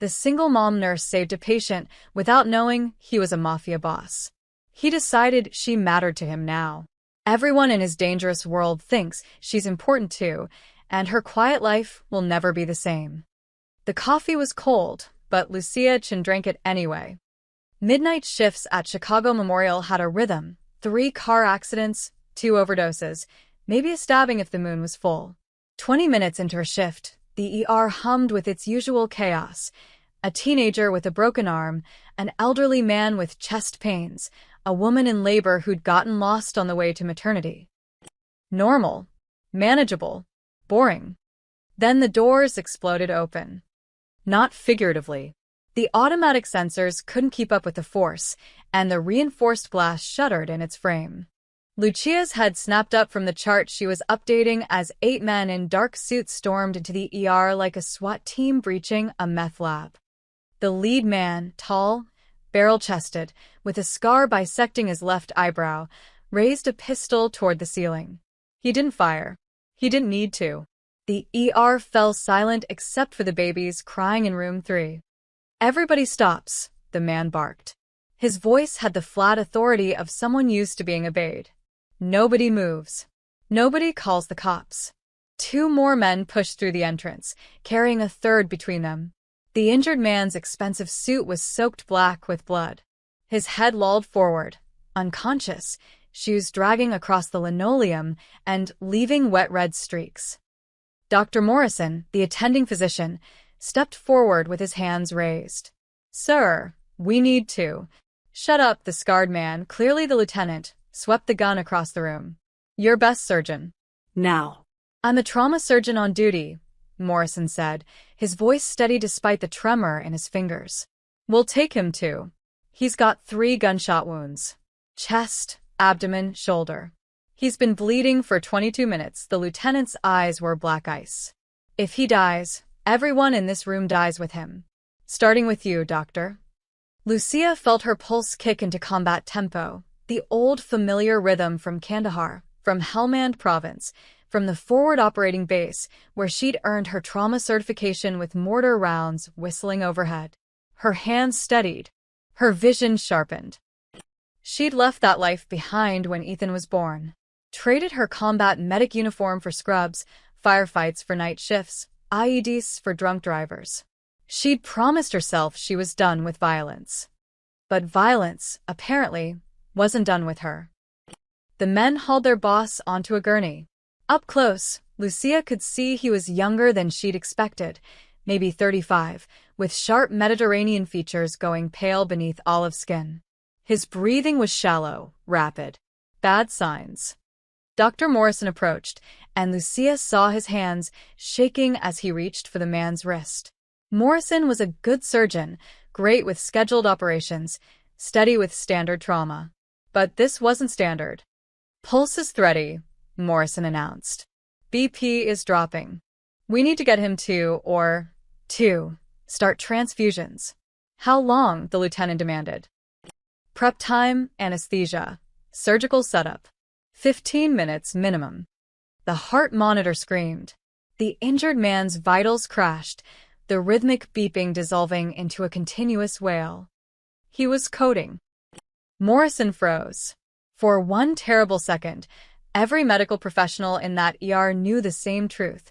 The single mom nurse saved a patient without knowing he was a mafia boss. He decided she mattered to him now. Everyone in his dangerous world thinks she's important too, and her quiet life will never be the same. The coffee was cold, but Lucia Chen drank it anyway. Midnight shifts at Chicago Memorial had a rhythm: 3 car accidents, 2 overdoses, maybe a stabbing if the moon was full. 20 minutes into her shift, the ER hummed with its usual chaos. A teenager with a broken arm, an elderly man with chest pains, a woman in labor who'd gotten lost on the way to maternity. Normal. Manageable. Boring. Then the doors exploded open. Not figuratively. The automatic sensors couldn't keep up with the force, and the reinforced glass shuddered in its frame. Lucia's head snapped up from the chart she was updating as 8 men in dark suits stormed into the ER like a SWAT team breaching a meth lab. The lead man, tall, barrel-chested, with a scar bisecting his left eyebrow, raised a pistol toward the ceiling. He didn't fire. He didn't need to. The ER fell silent except for the babies crying in room 3. "Everybody stops," the man barked. His voice had the flat authority of someone used to being obeyed. Nobody moves. Nobody calls the cops. 2 more men pushed through the entrance, carrying a third between them. The injured man's expensive suit was soaked black with blood. His head lolled forward, unconscious, shoes dragging across the linoleum and leaving wet red streaks. Dr. Morrison, the attending physician, stepped forward with his hands raised. "Sir, we need to." "Shut up," the scarred man, clearly the lieutenant, swept the gun across the room. "Your best surgeon." "Now." "I'm a trauma surgeon on duty," Morrison said, his voice steady despite the tremor in his fingers. "We'll take him too. He's got 3 gunshot wounds. Chest, abdomen, shoulder. He's been bleeding for 22 minutes. The lieutenant's eyes were black ice. "If he dies, everyone in this room dies with him. Starting with you, doctor." Lucia felt her pulse kick into combat tempo, the old familiar rhythm from Kandahar, from Helmand province, from the forward operating base where she'd earned her trauma certification with mortar rounds whistling overhead. Her hands steadied. Her vision sharpened. She'd left that life behind when Ethan was born. Traded her combat medic uniform for scrubs, firefights for night shifts, IEDs for drunk drivers. She'd promised herself she was done with violence. But violence, apparently, wasn't done with her. The men hauled their boss onto a gurney. Up close, Lucia could see he was younger than she'd expected, maybe 35, with sharp Mediterranean features going pale beneath olive skin. His breathing was shallow, rapid. Bad signs. Dr. Morrison approached, and Lucia saw his hands shaking as he reached for the man's wrist. Morrison was a good surgeon, great with scheduled operations, steady with standard trauma. But this wasn't standard. "Pulse is thready," Morrison announced. "BP is dropping. We need to get him to, or 2, start transfusions." "How long?" the lieutenant demanded. "Prep time, anesthesia, surgical setup. 15 minutes minimum." The heart monitor screamed. The injured man's vitals crashed, the rhythmic beeping dissolving into a continuous wail. He was coding. Morrison froze. For one terrible second, every medical professional in that ER knew the same truth.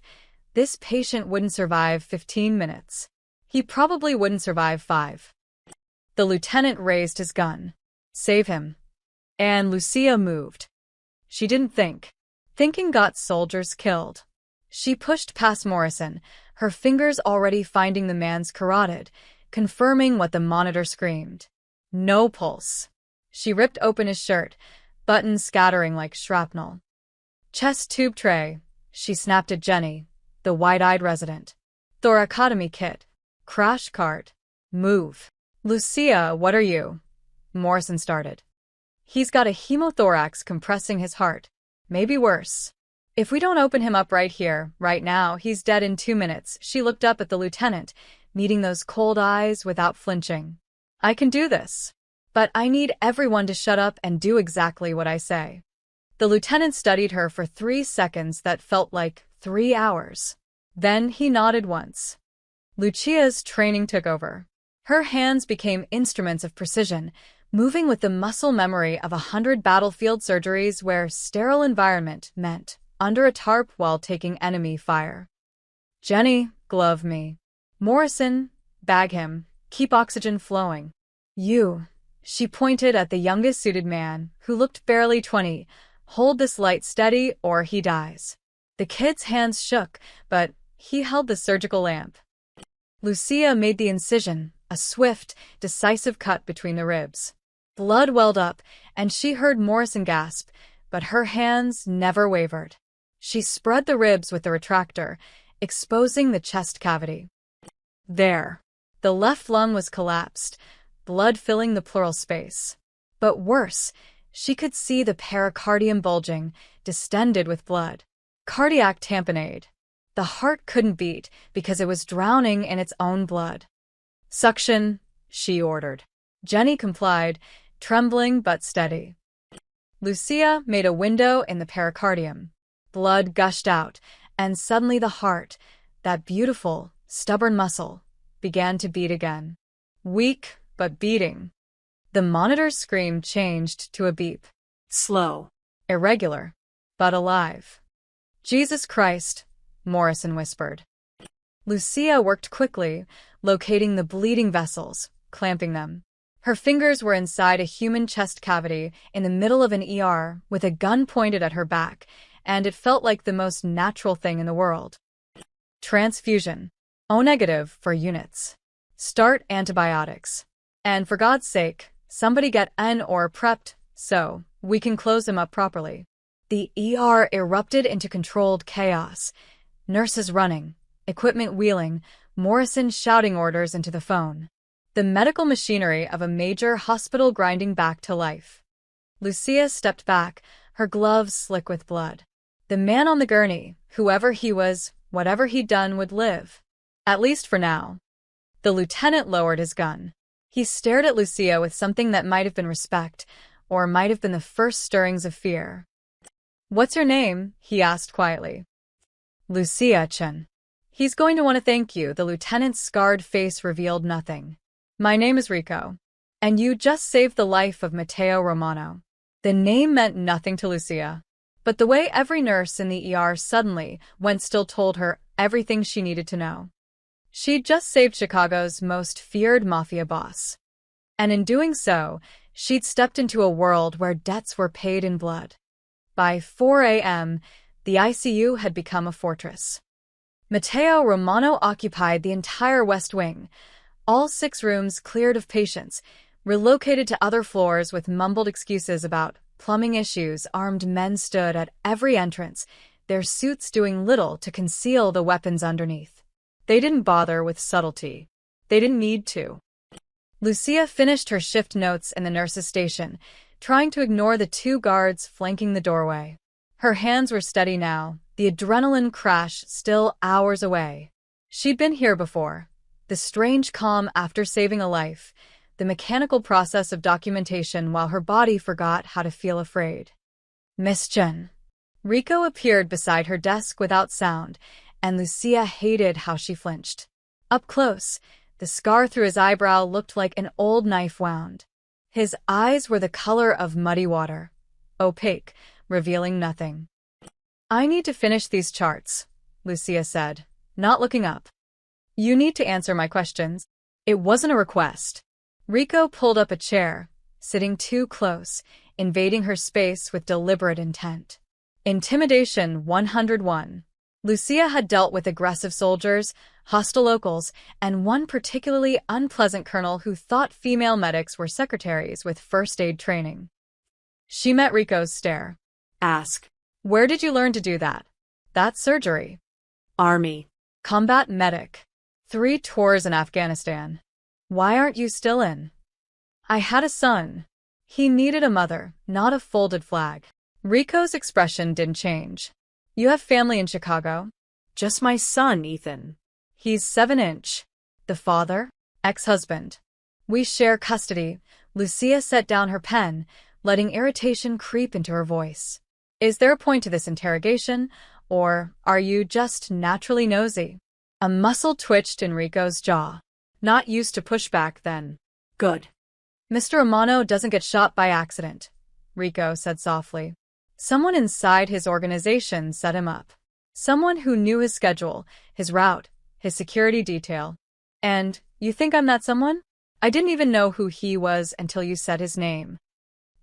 This patient wouldn't survive 15 minutes. He probably wouldn't survive 5. The lieutenant raised his gun. "Save him." And Lucia moved. She didn't think. Thinking got soldiers killed. She pushed past Morrison, her fingers already finding the man's carotid, confirming what the monitor screamed. No pulse. She ripped open his shirt, buttons scattering like shrapnel. "Chest tube tray," she snapped at Jenny, the wide-eyed resident. "Thoracotomy kit. Crash cart. Move." "Lucia, what are you?" Morrison started. "He's got a hemothorax compressing his heart. Maybe worse. If we don't open him up right here, right now, he's dead in 2 minutes." She looked up at the lieutenant, meeting those cold eyes without flinching. "I can do this. But I need everyone to shut up and do exactly what I say." The lieutenant studied her for 3 seconds that felt like 3 hours. Then he nodded once. Lucia's training took over. Her hands became instruments of precision, moving with the muscle memory of 100 battlefield surgeries where sterile environment meant under a tarp while taking enemy fire. Jenny, glove me. Morrison, bag him. Keep oxygen flowing. You, she pointed at the youngest suited man, who looked barely 20, hold this light steady or he dies. The kid's hands shook, but he held the surgical lamp. Lucia made the incision, a swift, decisive cut between the ribs. Blood welled up, and she heard Morrison gasp, but her hands never wavered. She spread the ribs with the retractor, exposing the chest cavity. There. The left lung was collapsed, blood filling the pleural space. But worse, she could see the pericardium bulging, distended with blood. Cardiac tamponade. The heart couldn't beat because it was drowning in its own blood. Suction, she ordered. Jenny complied, trembling but steady. Lucia made a window in the pericardium. Blood gushed out, and suddenly the heart, that beautiful, stubborn muscle, began to beat again. Weak, but beating. The monitor's scream changed to a beep. Slow. Irregular, but alive. Jesus Christ, Morrison whispered. Lucia worked quickly, locating the bleeding vessels, clamping them. Her fingers were inside a human chest cavity in the middle of an ER with a gun pointed at her back, and it felt like the most natural thing in the world. Transfusion. O negative for units. Start antibiotics. And for God's sake, somebody get N or prepped so we can close him up properly. The ER erupted into controlled chaos. Nurses running, equipment wheeling, Morrison shouting orders into the phone. The medical machinery of a major hospital grinding back to life. Lucia stepped back, her gloves slick with blood. The man on the gurney, whoever he was, whatever he'd done, would live. At least for now. The lieutenant lowered his gun. He stared at Lucia with something that might have been respect, or might have been the first stirrings of fear. "What's your name?" he asked quietly. "Lucia Chen." "He's going to want to thank you." The lieutenant's scarred face revealed nothing. "My name is Rico. And you just saved the life of Matteo Romano." The name meant nothing to Lucia. But the way every nurse in the ER suddenly went still told her everything she needed to know. She'd just saved Chicago's most feared Mafia boss. And in doing so, she'd stepped into a world where debts were paid in blood. By 4 a.m., the ICU had become a fortress. Matteo Romano occupied the entire West Wing, all 6 rooms cleared of patients, relocated to other floors with mumbled excuses about plumbing issues. Armed men stood at every entrance, their suits doing little to conceal the weapons underneath. They didn't bother with subtlety. They didn't need to. Lucia finished her shift notes in the nurse's station, trying to ignore the 2 guards flanking the doorway. Her hands were steady now, the adrenaline crash still hours away. She'd been here before. The strange calm after saving a life, the mechanical process of documentation while her body forgot how to feel afraid. "Miss Chen." Rico appeared beside her desk without sound, and Lucia hated how she flinched. Up close, the scar through his eyebrow looked like an old knife wound. His eyes were the color of muddy water, opaque, revealing nothing. "I need to finish these charts," Lucia said, not looking up. "You need to answer my questions." It wasn't a request. Rico pulled up a chair, sitting too close, invading her space with deliberate intent. Intimidation 101. Lucia had dealt with aggressive soldiers, hostile locals, and one particularly unpleasant colonel who thought female medics were secretaries with first aid training. She met Rico's stare. Ask. "Where did you learn to do that?" "That's surgery." Army. "Combat medic." 3 tours in Afghanistan. "Why aren't you still in?" "I had a son." He needed a mother, not a folded flag. Rico's expression didn't change. "You have family in Chicago?" Just my son, Ethan. He's 7-inch. "The father?" "Ex-husband." "We share custody." Lucia set down her pen, letting irritation creep into her voice. "Is there a point to this interrogation, or are you just naturally nosy?" A muscle twitched in Rico's jaw. Not used to pushback then. Good. Mr. Romano doesn't get shot by accident, Rico said softly. Someone inside his organization set him up. Someone who knew his schedule, his route, his security detail. And you think I'm that someone? I didn't even know who he was until you said his name.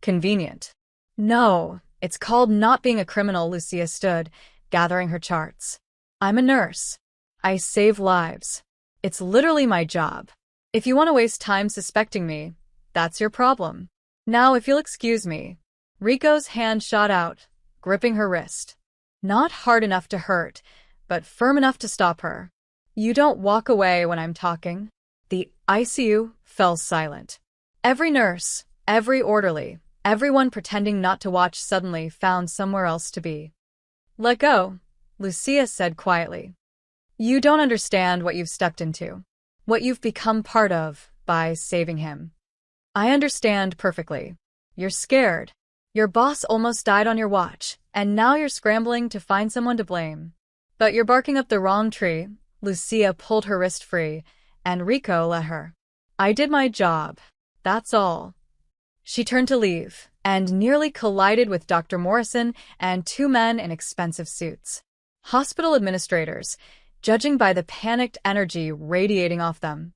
Convenient. No, it's called not being a criminal, Lucia stood, gathering her charts. I'm a nurse. I save lives. It's literally my job. If you want to waste time suspecting me, that's your problem. Now, if you'll excuse me. Rico's hand shot out, gripping her wrist. Not hard enough to hurt, but firm enough to stop her. You don't walk away when I'm talking. The ICU fell silent. Every nurse, every orderly, everyone pretending not to watch suddenly found somewhere else to be. Let go, Lucia said quietly. You don't understand what you've stepped into, what you've become part of by saving him. I understand perfectly. You're scared. Your boss almost died on your watch, and now you're scrambling to find someone to blame. But you're barking up the wrong tree. Lucia pulled her wrist free, and Rico let her. I did my job. That's all. She turned to leave, and nearly collided with Dr. Morrison and two men in expensive suits. Hospital administrators, judging by the panicked energy radiating off them.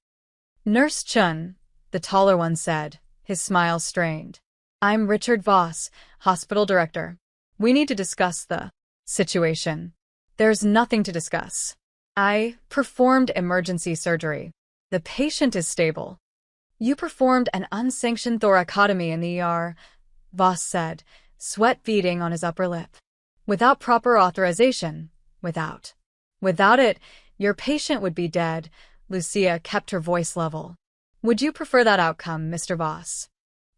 Nurse Chun, the taller one said, his smile strained. I'm Richard Voss, hospital director. We need to discuss the situation. There's nothing to discuss. I performed emergency surgery. The patient is stable. You performed an unsanctioned thoracotomy in the ER, Voss said, sweat beading on his upper lip. Without proper authorization. Without it, your patient would be dead. Lucia kept her voice level. Would you prefer that outcome, Mr. Voss?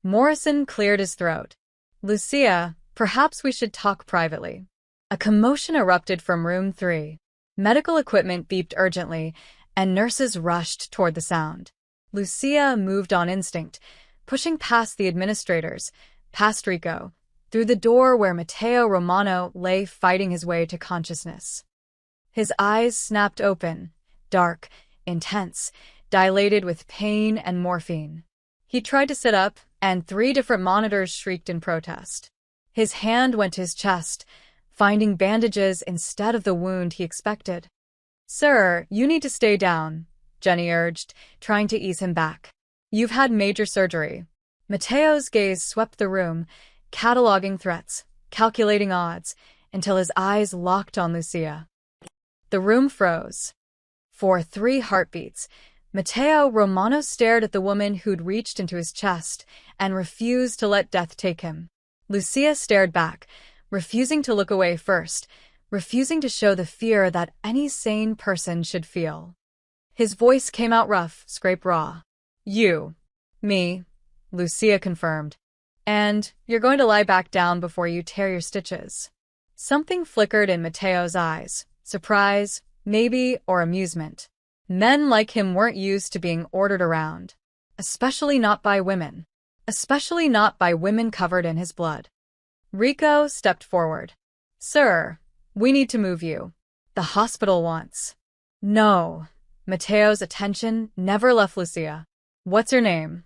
Morrison cleared his throat. Lucia, perhaps we should talk privately. A commotion erupted from room 3. Medical equipment beeped urgently, and nurses rushed toward the sound. Lucia moved on instinct, pushing past the administrators, past Rico, through the door where Matteo Romano lay fighting his way to consciousness. His eyes snapped open, dark, intense, dilated with pain and morphine. He tried to sit up, and 3 different monitors shrieked in protest. His hand went to his chest, finding bandages instead of the wound he expected. Sir, you need to stay down, Jenny urged, trying to ease him back. You've had major surgery. Matteo's gaze swept the room, cataloging threats, calculating odds, until his eyes locked on Lucia. The room froze. For 3 heartbeats, Matteo Romano stared at the woman who'd reached into his chest and refused to let death take him. Lucia stared back, refusing to look away first, refusing to show the fear that any sane person should feel. His voice came out rough, scrape raw. You. Me. Lucia confirmed. And you're going to lie back down before you tear your stitches. Something flickered in Matteo's eyes. Surprise, maybe, or amusement. Men like him weren't used to being ordered around. Especially not by women. Especially not by women covered in his blood. Rico stepped forward. Sir, we need to move you. The hospital wants. No. Matteo's attention never left Lucia. What's your name?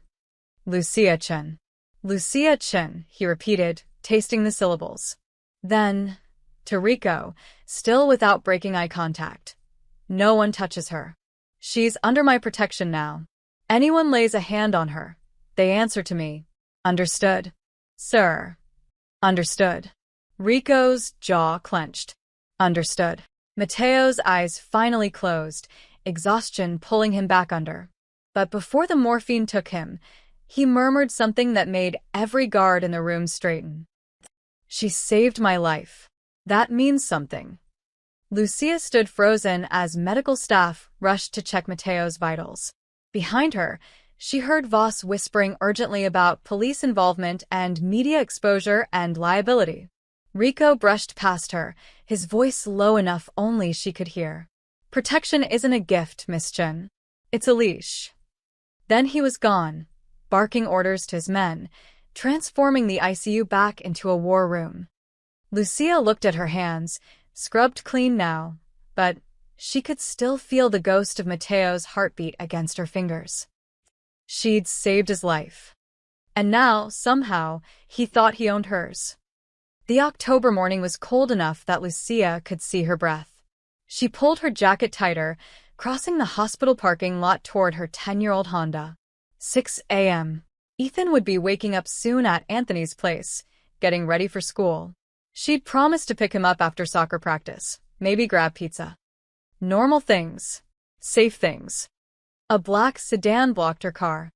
Lucia Chen. Lucia Chen, he repeated, tasting the syllables. Then, to Rico, still without breaking eye contact. No one touches her. She's under my protection now. Anyone lays a hand on her, they answer to me. Understood? Sir. Understood. Rico's jaw clenched. Understood. Matteo's eyes finally closed, exhaustion pulling him back under. But before the morphine took him, he murmured something that made every guard in the room straighten. She saved my life. That means something. Lucia stood frozen as medical staff rushed to check Matteo's vitals. Behind her, she heard Voss whispering urgently about police involvement and media exposure and liability. Rico brushed past her, his voice low enough only she could hear. Protection isn't a gift, Miss Chen. It's a leash. Then he was gone, barking orders to his men, transforming the ICU back into a war room. Lucia looked at her hands, scrubbed clean now, but She could still feel the ghost of Mateo's heartbeat against her fingers. She'd saved his life. And now, somehow, he thought he owned hers. The October morning was cold enough that Lucia could see her breath. She pulled her jacket tighter, crossing the hospital parking lot toward her 10-year-old Honda. 6 a.m. Ethan would be waking up soon at Anthony's place, getting ready for school. She'd promised to pick him up after soccer practice, maybe grab pizza. Normal things. Safe things. A black sedan blocked her car.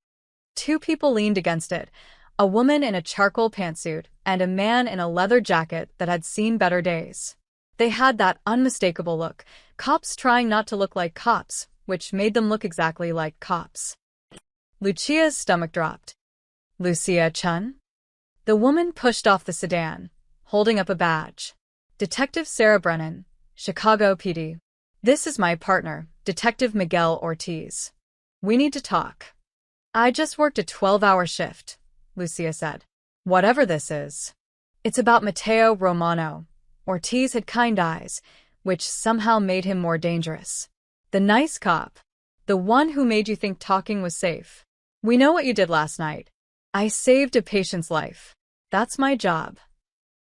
Two people leaned against it, a woman in a charcoal pantsuit and a man in a leather jacket that had seen better days. They had that unmistakable look, cops trying not to look like cops, which made them look exactly like cops. Lucia's stomach dropped. Lucia Chun? The woman pushed off the sedan, holding up a badge. Detective Sarah Brennan, Chicago PD. This is my partner, Detective Miguel Ortiz. We need to talk. I just worked a 12-hour shift, Lucia said. Whatever this is. It's about Mateo Romano. Ortiz had kind eyes, which somehow made him more dangerous. The nice cop. The one who made you think talking was safe. We know what you did last night. I saved a patient's life. That's my job.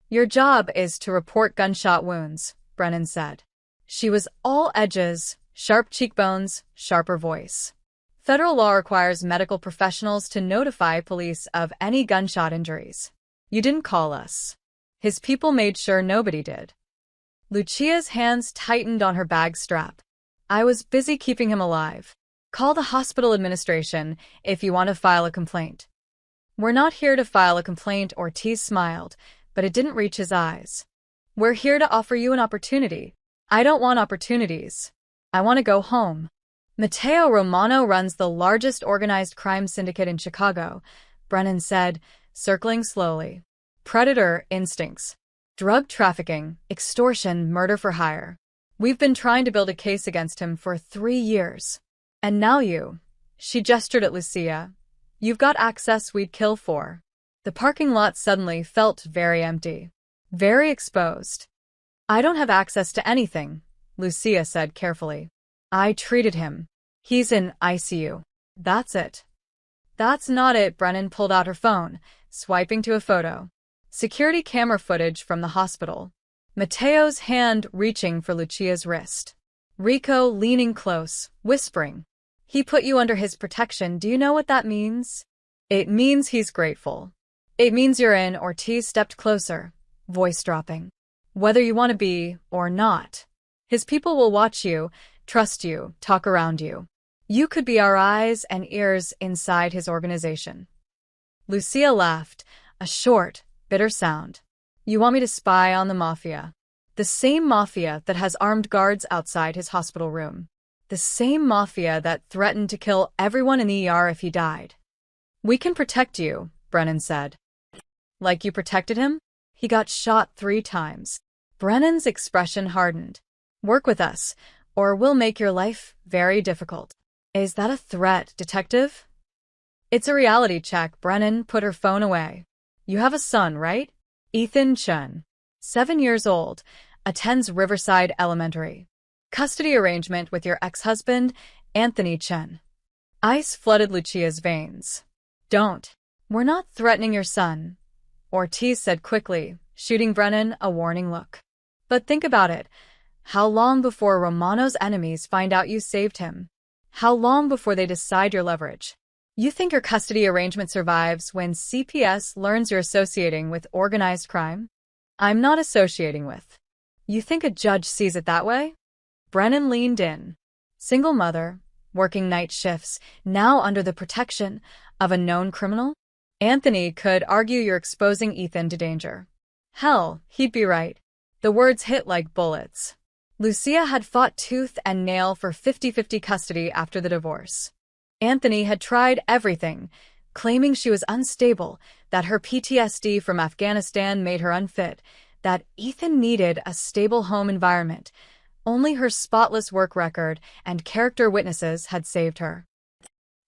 Your job is to report gunshot wounds, Brennan said. She was all edges, sharp cheekbones, sharper voice. Federal law requires medical professionals to notify police of any gunshot injuries. You didn't call us. His people made sure nobody did. Lucia's hands tightened on her bag strap. I was busy keeping him alive. Call the hospital administration if you want to file a complaint. We're not here to file a complaint, Ortiz smiled, but it didn't reach his eyes. We're here to offer you an opportunity. I don't want opportunities. I want to go home. Mateo Romano runs the largest organized crime syndicate in Chicago, Brennan said, circling slowly. Predator instincts. Drug trafficking, extortion, murder for hire. We've been trying to build a case against him for 3 years. And now you. She gestured at Lucia. You've got access we'd kill for. The parking lot suddenly felt very empty. Very exposed. I don't have access to anything, Lucia said carefully. I treated him. He's in ICU. That's it. That's not it. Brennan pulled out her phone, swiping to a photo. Security camera footage from the hospital. Mateo's hand reaching for Lucia's wrist. Rico leaning close, whispering. He put you under his protection. Do you know what that means? It means he's grateful. It means you're in. Ortiz stepped closer, voice dropping. Whether you want to be or not. His people will watch you, trust you, talk around you. You could be our eyes and ears inside his organization. Lucia laughed, a short, bitter sound. You want me to spy on the Mafia? The same Mafia that has armed guards outside his hospital room. The same Mafia that threatened to kill everyone in the ER if he died. We can protect you, Brennan said. Like you protected him? He got shot 3 times. Brennan's expression hardened. Work with us, or we'll make your life very difficult. Is that a threat, detective? It's a reality check. Brennan put her phone away. You have a son, right? Ethan Chun. 7 years old, attends Riverside Elementary. Custody arrangement with your ex-husband, Anthony Chun. Ice flooded Lucia's veins. Don't. We're not threatening your son, Ortiz said quickly, shooting Brennan a warning look. But think about it. How long before Romano's enemies find out you saved him? How long before they decide your leverage? You think your custody arrangement survives when CPS learns you're associating with organized crime? I'm not associating with. You think a judge sees it that way? Brennan leaned in. Single mother, working night shifts, now under the protection of a known criminal? Anthony could argue you're exposing Ethan to danger. Hell, he'd be right. The words hit like bullets. Lucia had fought tooth and nail for 50-50 custody after the divorce. Anthony had tried everything, claiming she was unstable, that her PTSD from Afghanistan made her unfit, that Ethan needed a stable home environment. Only her spotless work record and character witnesses had saved her.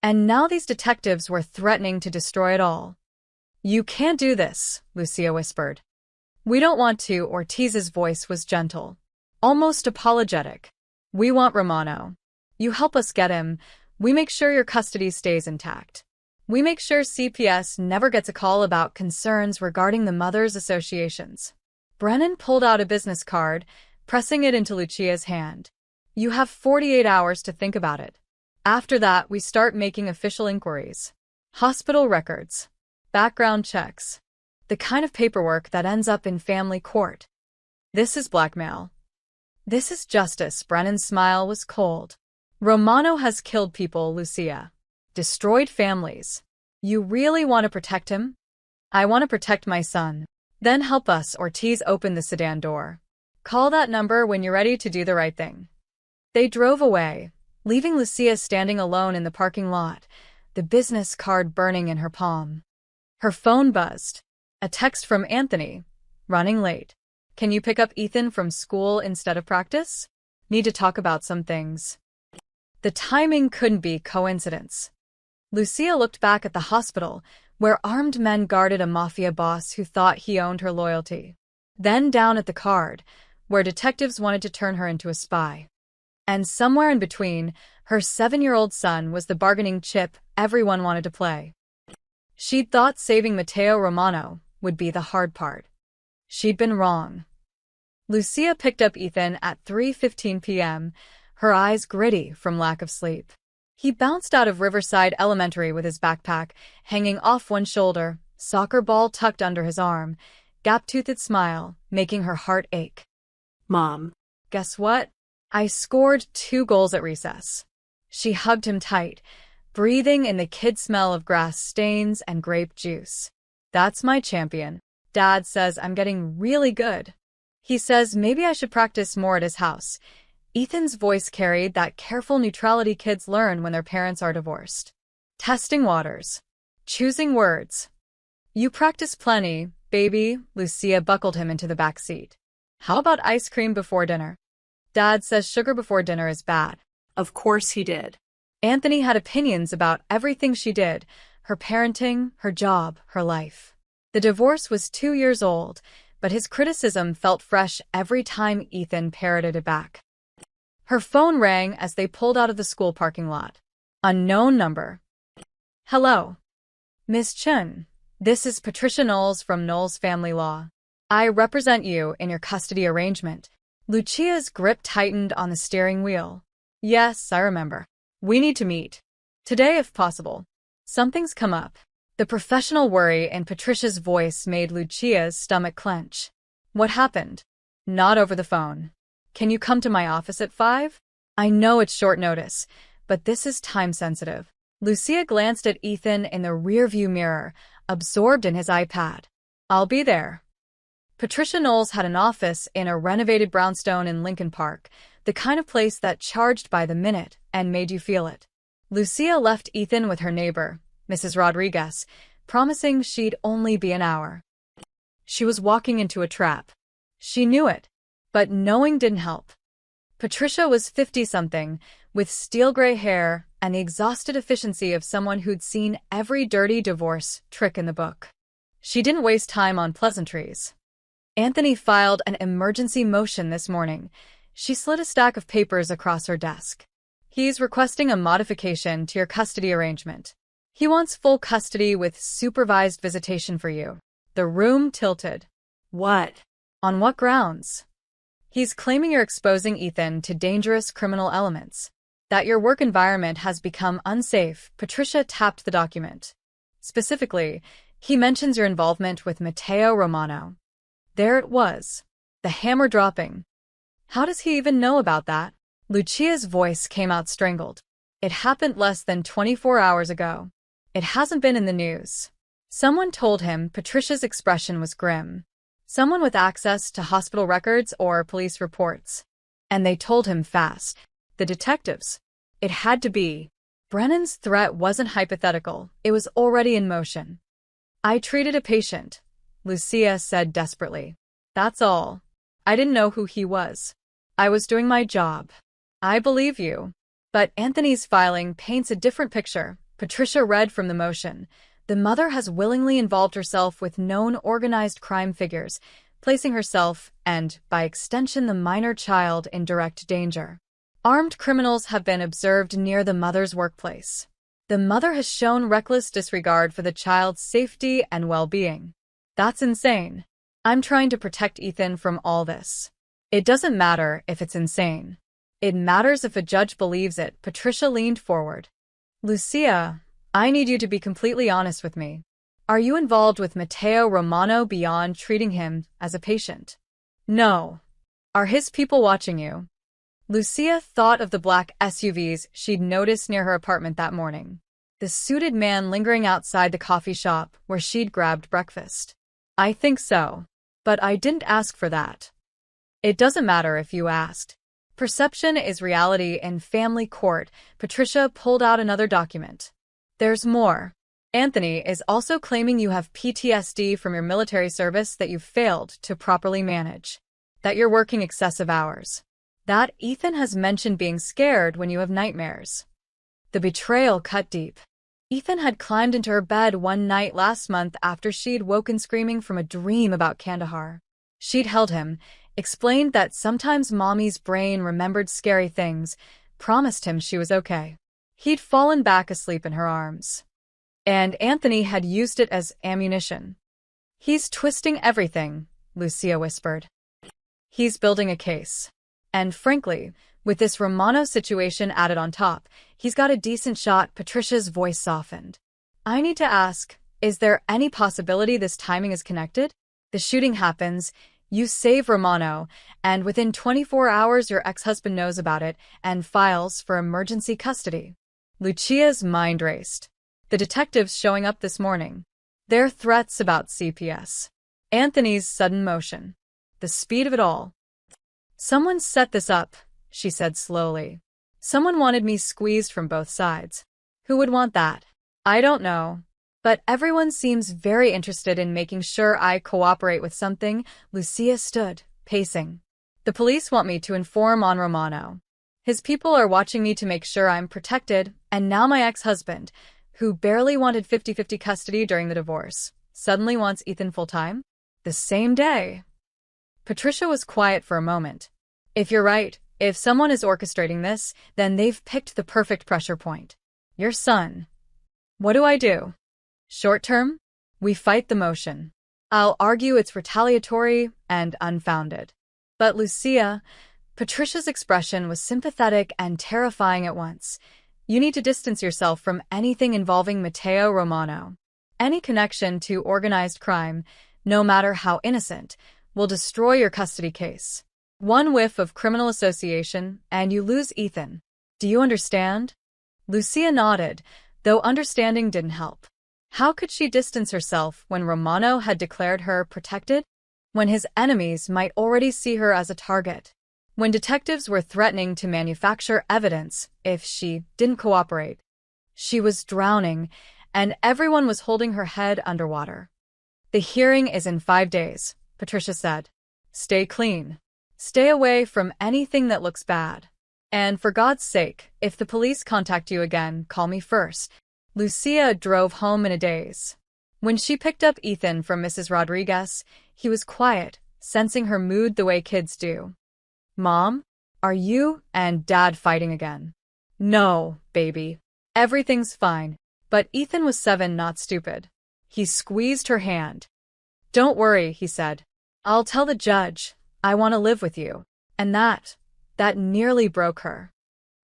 And now these detectives were threatening to destroy it all. You can't do this, Lucia whispered. We don't want to. Ortiz's voice was gentle, almost apologetic. We want Romano. You help us get him. We make sure your custody stays intact. We make sure CPS never gets a call about concerns regarding the mothers' associations. Brennan pulled out a business card, pressing it into Lucia's hand. You have 48 hours to think about it. After that, we start making official inquiries. Hospital records. Background checks. The kind of paperwork that ends up in family court. This is blackmail. This is justice. Brennan's smile was cold. Romano has killed people, Lucia. Destroyed families. You really want to protect him? I want to protect my son. Then help us. Ortiz opened the sedan door. Call that number when you're ready to do the right thing. They drove away, leaving Lucia standing alone in the parking lot, the business card burning in her palm. Her phone buzzed. A text from Anthony. Running late. Can you pick up Ethan from school instead of practice? Need to talk about some things. The timing couldn't be coincidence. Lucia looked back at the hospital, where armed men guarded a mafia boss who thought he owned her loyalty. Then down at the card, where detectives wanted to turn her into a spy. And somewhere in between, her 7-year-old son was the bargaining chip everyone wanted to play. She'd thought saving Matteo Romano would be the hard part. She'd been wrong. Lucia picked up Ethan at 3:15 p.m., her eyes gritty from lack of sleep. He bounced out of Riverside Elementary with his backpack hanging off one shoulder, soccer ball tucked under his arm, gap-toothed smile making her heart ache. Mom. Guess what? I scored 2 goals at recess. She hugged him tight, breathing in the kid smell of grass stains and grape juice. That's my champion. Dad says I'm getting really good. He says maybe I should practice more at his house. Ethan's voice carried that careful neutrality kids learn when their parents are divorced. Testing waters. Choosing words. You practice plenty, baby. Lucia buckled him into the back seat. How about ice cream before dinner? Dad says sugar before dinner is bad. Of course he did. Anthony had opinions about everything she did, her parenting, her job, her life. The divorce was 2 years old, but his criticism felt fresh every time Ethan parroted it back. Her phone rang as they pulled out of the school parking lot. Unknown number. Hello. Miss Chun, this is Patricia Knowles from Knowles Family Law. I represent you in your custody arrangement. Lucia's grip tightened on the steering wheel. Yes, I remember. We need to meet. Today if possible. Something's come up. The professional worry in Patricia's voice made Lucia's stomach clench. What happened? Not over the phone. Can you come to my office at 5? I know it's short notice, but this is time-sensitive. Lucia glanced at Ethan in the rearview mirror, absorbed in his iPad. I'll be there. Patricia Knowles had an office in a renovated brownstone in Lincoln Park, the kind of place that charged by the minute and made you feel it. Lucia left Ethan with her neighbor, Mrs. Rodriguez, promising she'd only be an hour. She was walking into a trap. She knew it. But knowing didn't help. Patricia was 50-something, with steel-gray hair and the exhausted efficiency of someone who'd seen every dirty divorce trick in the book. She didn't waste time on pleasantries. Anthony filed an emergency motion this morning. She slid a stack of papers across her desk. He's requesting a modification to your custody arrangement. He wants full custody with supervised visitation for you. The room tilted. What? On what grounds? He's claiming you're exposing Ethan to dangerous criminal elements. That your work environment has become unsafe. Patricia tapped the document. Specifically, he mentions your involvement with Matteo Romano. There it was. The hammer dropping. How does he even know about that? Lucia's voice came out strangled. It happened less than 24 hours ago. It hasn't been in the news. Someone told him. Patricia's expression was grim. Someone with access to hospital records or police reports. And they told him fast. The detectives. It had to be. Brennan's threat wasn't hypothetical. It was already in motion. I treated a patient, Lucia said desperately. That's all. I didn't know who he was. I was doing my job. I believe you. But Anthony's filing paints a different picture. Patricia read from the motion. The mother has willingly involved herself with known organized crime figures, placing herself and, by extension, the minor child in direct danger. Armed criminals have been observed near the mother's workplace. The mother has shown reckless disregard for the child's safety and well-being. That's insane. I'm trying to protect Ethan from all this. It doesn't matter if it's insane. It matters if a judge believes it. Patricia leaned forward. Lucia, I need you to be completely honest with me. Are you involved with Matteo Romano beyond treating him as a patient? No. Are his people watching you? Lucia thought of the black SUVs she'd noticed near her apartment that morning. The suited man lingering outside the coffee shop where she'd grabbed breakfast. I think so. But I didn't ask for that. It doesn't matter if you asked. Perception is reality in family court. Patricia pulled out another document. There's more. Anthony is also claiming you have PTSD from your military service that you've failed to properly manage. That you're working excessive hours. That Ethan has mentioned being scared when you have nightmares. The betrayal cut deep. Ethan had climbed into her bed one night last month after she'd woken screaming from a dream about Kandahar. She'd held him, explained that sometimes Mommy's brain remembered scary things, promised him she was okay. He'd fallen back asleep in her arms. And Anthony had used it as ammunition. He's twisting everything, Lucia whispered. He's building a case. And frankly, with this Romano situation added on top, he's got a decent shot. Patricia's voice softened. I need to ask, is there any possibility this timing is connected? The shooting happens, you save Romano, and within 24 hours your ex-husband knows about it and files for emergency custody. Lucia's mind raced. The detectives showing up this morning. Their threats about CPS. Anthony's sudden motion. The speed of it all. Someone set this up, she said slowly. Someone wanted me squeezed from both sides. Who would want that? I don't know. But everyone seems very interested in making sure I cooperate with something. Lucia stood, pacing. The police want me to inform on Romano. His people are watching me to make sure I'm protected, and now my ex-husband, who barely wanted 50-50 custody during the divorce, suddenly wants Ethan full-time? The same day. Patricia was quiet for a moment. If you're right, if someone is orchestrating this, then they've picked the perfect pressure point. Your son. What do I do? Short term? We fight the motion. I'll argue it's retaliatory and unfounded. But Lucia, Patricia's expression was sympathetic and terrifying at once. You need to distance yourself from anything involving Matteo Romano. Any connection to organized crime, no matter how innocent, will destroy your custody case. One whiff of criminal association, and you lose Ethan. Do you understand? Lucia nodded, though understanding didn't help. How could she distance herself when Romano had declared her protected? When his enemies might already see her as a target? When detectives were threatening to manufacture evidence if she didn't cooperate? She was drowning, and everyone was holding her head underwater. The hearing is in 5 days, Patricia said. Stay clean. Stay away from anything that looks bad. And for God's sake, if the police contact you again, call me first. Lucia drove home in a daze. When she picked up Ethan from Mrs. Rodriguez, he was quiet, sensing her mood the way kids do. Mom, are you and Dad fighting again? No, baby. Everything's fine. But Ethan was 7, not stupid. He squeezed her hand. Don't worry, he said. I'll tell the judge. I want to live with you. And that nearly broke her.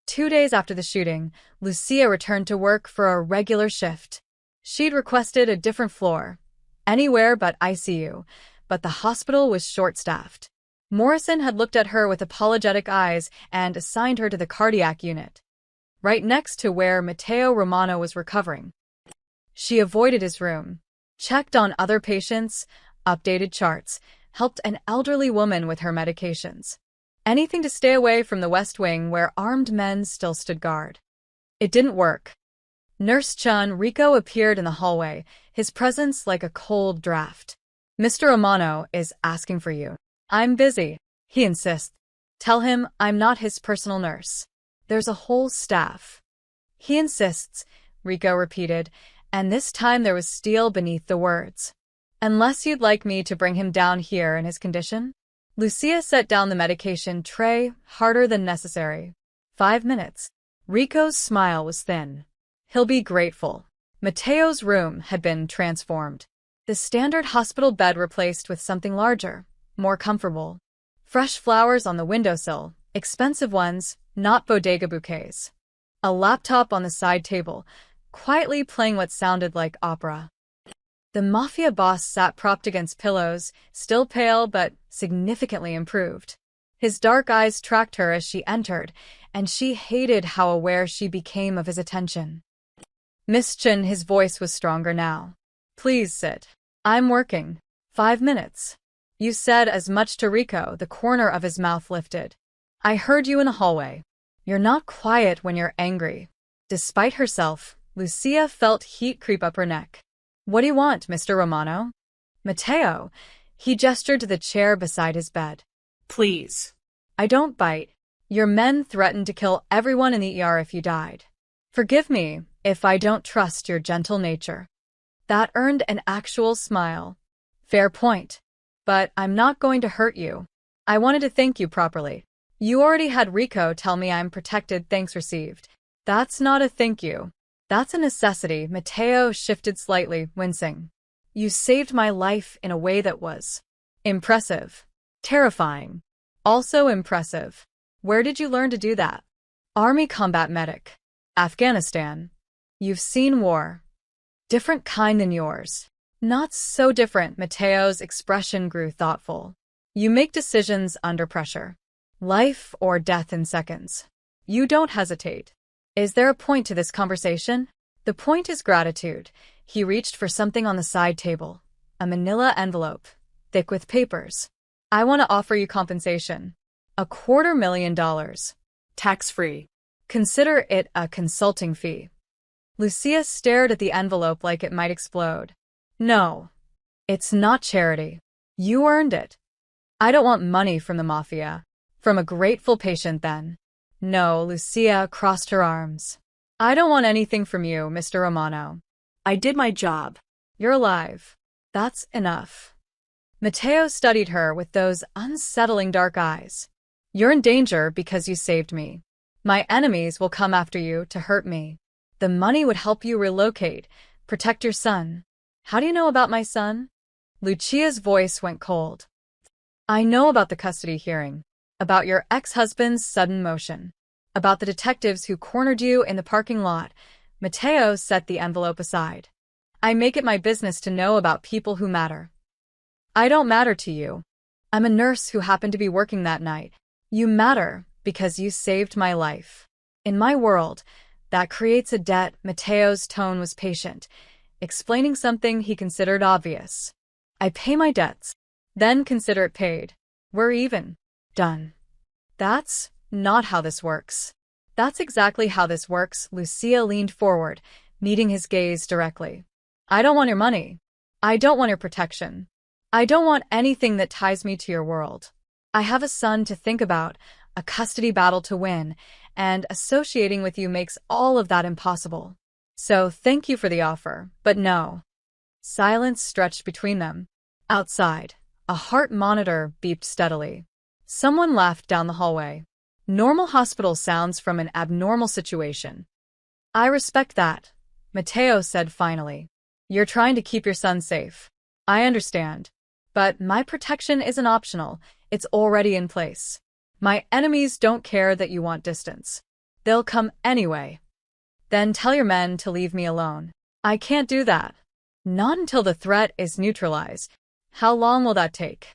2 days after the shooting, Lucia returned to work for a regular shift. She'd requested a different floor, anywhere but ICU, but the hospital was short-staffed. Morrison had looked at her with apologetic eyes and assigned her to the cardiac unit, right next to where Matteo Romano was recovering. She avoided his room, checked on other patients, updated charts, helped an elderly woman with her medications. Anything to stay away from the West Wing where armed men still stood guard. It didn't work. Nurse Chun Rico appeared in the hallway, his presence like a cold draft. Mr. Romano is asking for you. I'm busy, he insists. Tell him I'm not his personal nurse. There's a whole staff. He insists, Rico repeated, and this time there was steel beneath the words. Unless you'd like me to bring him down here in his condition? Lucia set down the medication tray, harder than necessary. 5 minutes. Rico's smile was thin. He'll be grateful. Mateo's room had been transformed. The standard hospital bed replaced with something larger, more comfortable. Fresh flowers on the windowsill, expensive ones, not bodega bouquets. A laptop on the side table, quietly playing what sounded like opera. The Mafia boss sat propped against pillows, still pale but significantly improved. His dark eyes tracked her as she entered, and she hated how aware she became of his attention. Miss Chen, his voice was stronger now. Please sit. I'm working. 5 minutes. You said as much to Rico, the corner of his mouth lifted. I heard you in the hallway. You're not quiet when you're angry. Despite herself, Lucia felt heat creep up her neck. What do you want, Mr. Romano? Mateo. He gestured to the chair beside his bed. Please. I don't bite. Your men threatened to kill everyone in the ER if you died. Forgive me if I don't trust your gentle nature. That earned an actual smile. Fair point. But I'm not going to hurt you. I wanted to thank you properly. You already had Rico tell me I'm protected, thanks received. That's not a thank you. That's a necessity. Mateo shifted slightly, wincing. You saved my life in a way that was impressive. Terrifying. Also impressive. Where did you learn to do that? Army combat medic. Afghanistan. You've seen war. Different kind than yours. Not so different. Mateo's expression grew thoughtful. You make decisions under pressure. Life or death in seconds. You don't hesitate. Is there a point to this conversation? The point is gratitude. He reached for something on the side table. A manila envelope, thick with papers. I want to offer you compensation. $250,000. Tax-free. Consider it a consulting fee. Lucia stared at the envelope like it might explode. No. It's not charity. You earned it. I don't want money from the Mafia. From a grateful patient, then. No, Lucia crossed her arms. I don't want anything from you, Mr. Romano. I did my job. You're alive. That's enough. Mateo studied her with those unsettling dark eyes. You're in danger because you saved me. My enemies will come after you to hurt me. The money would help you relocate, protect your son. How do you know about my son? Lucia's voice went cold. I know about the custody hearing, about your ex-husband's sudden motion, about the detectives who cornered you in the parking lot. Mateo set the envelope aside. I make it my business to know about people who matter. I don't matter to you. I'm a nurse who happened to be working that night. You matter because you saved my life. In my world, that creates a debt. Mateo's tone was patient, explaining something he considered obvious. I pay my debts, then consider it paid. We're even. Done. That's not how this works. That's exactly how this works. Lucia leaned forward, meeting his gaze directly. I don't want your money. I don't want your protection. I don't want anything that ties me to your world. I have a son to think about, a custody battle to win, and associating with you makes all of that impossible. So thank you for the offer, but no. Silence stretched between them. Outside, a heart monitor beeped steadily. Someone laughed down the hallway. Normal hospital sounds from an abnormal situation. I respect that, Mateo said finally. You're trying to keep your son safe. I understand. But my protection isn't optional. It's already in place. My enemies don't care that you want distance. They'll come anyway. Then tell your men to leave me alone. I can't do that. Not until the threat is neutralized. How long will that take?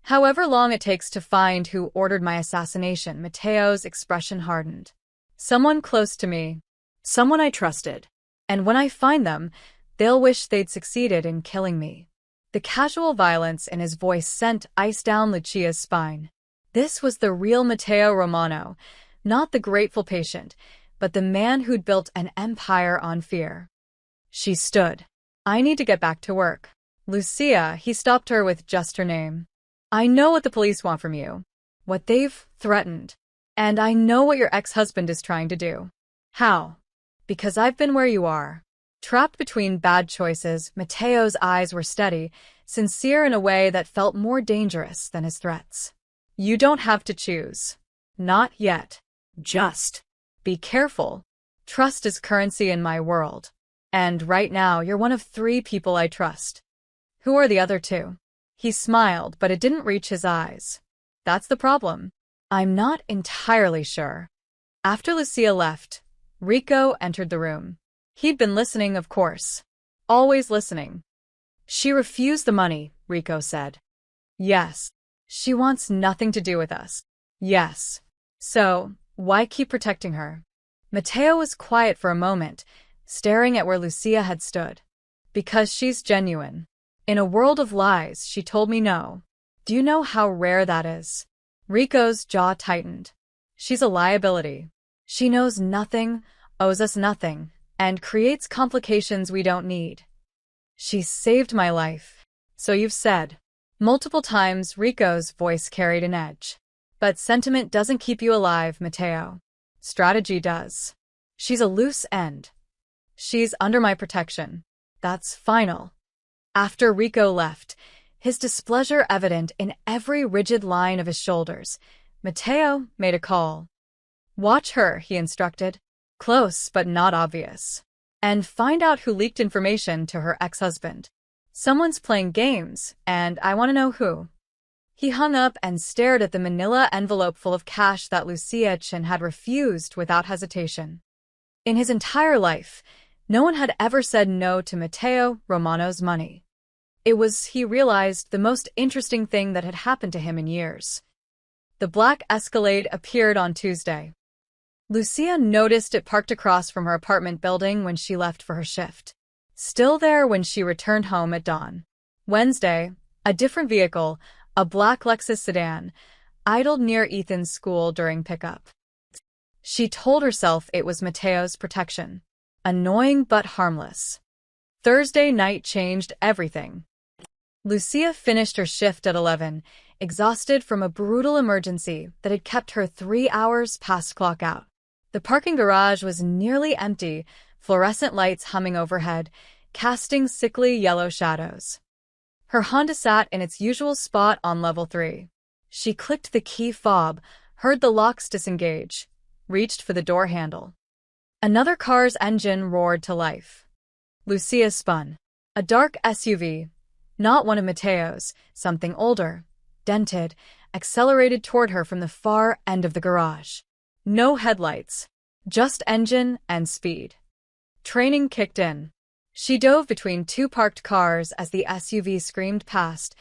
However long it takes to find who ordered my assassination. Mateo's expression hardened. Someone close to me. Someone I trusted. And when I find them, they'll wish they'd succeeded in killing me. The casual violence in his voice sent ice down Lucia's spine. This was the real Mateo Romano, not the grateful patient, but the man who'd built an empire on fear. She stood. I need to get back to work. Lucia, he stopped her with just her name. I know what the police want from you, what they've threatened, and I know what your ex-husband is trying to do. How? Because I've been where you are. Trapped between bad choices, Mateo's eyes were steady, sincere in a way that felt more dangerous than his threats. You don't have to choose. Not yet. Just. Be careful. Trust is currency in my world. And right now, you're one of 3 people I trust. Who are the other 2? He smiled, but it didn't reach his eyes. That's the problem. I'm not entirely sure. After Lucia left, Rico entered the room. He'd been listening, of course. Always listening. She refused the money, Rico said. Yes. She wants nothing to do with us. Yes. So, why keep protecting her? Mateo was quiet for a moment, staring at where Lucia had stood. Because she's genuine. In a world of lies, she told me no. Do you know how rare that is? Rico's jaw tightened. She's a liability. She knows nothing, owes us nothing, and creates complications we don't need. She saved my life. So you've said. Multiple times, Rico's voice carried an edge. But sentiment doesn't keep you alive, Mateo. Strategy does. She's a loose end. She's under my protection. That's final. After Rico left, his displeasure evident in every rigid line of his shoulders, Mateo made a call. Watch her, he instructed. Close, but not obvious. And find out who leaked information to her ex-husband. Someone's playing games, and I want to know who. He hung up and stared at the manila envelope full of cash that Lucia Chen had refused without hesitation. In his entire life, no one had ever said no to Mateo Romano's money. It was, he realized, the most interesting thing that had happened to him in years. The black Escalade appeared on Tuesday. Lucia noticed it parked across from her apartment building when she left for her shift. Still there when she returned home at dawn. Wednesday, a different vehicle, a black Lexus sedan, idled near Ethan's school during pickup. She told herself it was Mateo's protection. Annoying but harmless. Thursday night changed everything. Lucia finished her shift at 11, exhausted from a brutal emergency that had kept her 3 hours past clock out. The parking garage was nearly empty, fluorescent lights humming overhead, casting sickly yellow shadows. Her Honda sat in its usual spot on level 3. She clicked the key fob, heard the locks disengage, reached for the door handle. Another car's engine roared to life. Lucia spun. A dark SUV, not one of Mateo's, something older, dented, accelerated toward her from the far end of the garage. No headlights, just engine and speed. Training kicked in. She dove between 2 parked cars as the SUV screamed past,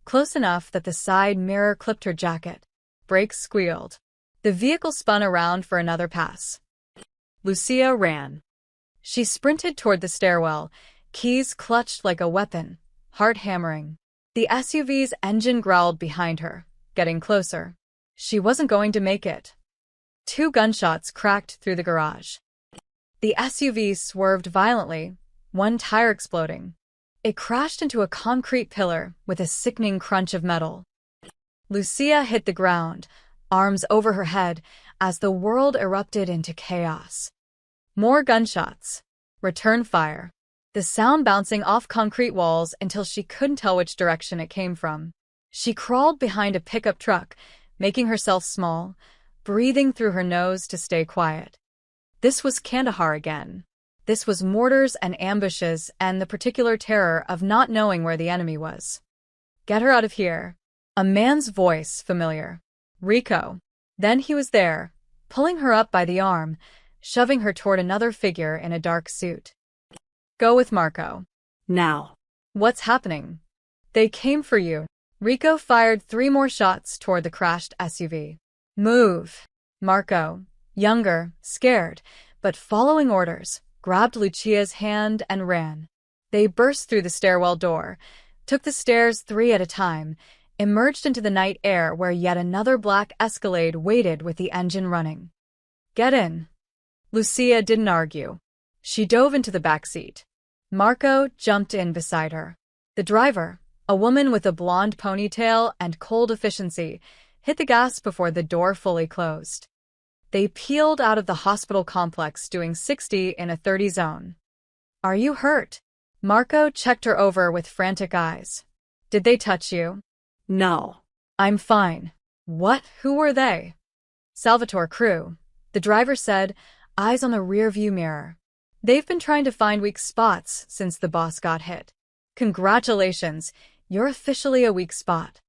close enough that the side mirror clipped her jacket. Brakes squealed. The vehicle spun around for another pass. Lucia ran. She sprinted toward the stairwell, keys clutched like a weapon, heart hammering. The SUV's engine growled behind her, getting closer. She wasn't going to make it. 2 gunshots cracked through the garage. The SUV swerved violently, one tire exploding. It crashed into a concrete pillar with a sickening crunch of metal. Lucia hit the ground, arms over her head, as the world erupted into chaos. More gunshots. Return fire. The sound bouncing off concrete walls until she couldn't tell which direction it came from. She crawled behind a pickup truck, making herself small, breathing through her nose to stay quiet. This was Kandahar again. This was mortars and ambushes and the particular terror of not knowing where the enemy was. Get her out of here. A man's voice, familiar. Rico. Then he was there, pulling her up by the arm, shoving her toward another figure in a dark suit. Go with Marco. Now. What's happening? They came for you. Rico fired 3 more shots toward the crashed SUV. Move. Marco, younger, scared, but following orders, grabbed Lucia's hand and ran. They burst through the stairwell door, took the stairs 3 at a time, emerged into the night air where yet another black Escalade waited with the engine running. Get in. Lucia didn't argue. She dove into the back seat. Marco jumped in beside her. The driver, a woman with a blonde ponytail and cold efficiency, hit the gas before the door fully closed. They peeled out of the hospital complex doing 60 in a 30 zone. Are you hurt? Marco checked her over with frantic eyes. Did they touch you? No. I'm fine. What? Who were they? Salvatore Crew. The driver said, eyes on the rearview mirror. They've been trying to find weak spots since the boss got hit. Congratulations, you're officially a weak spot.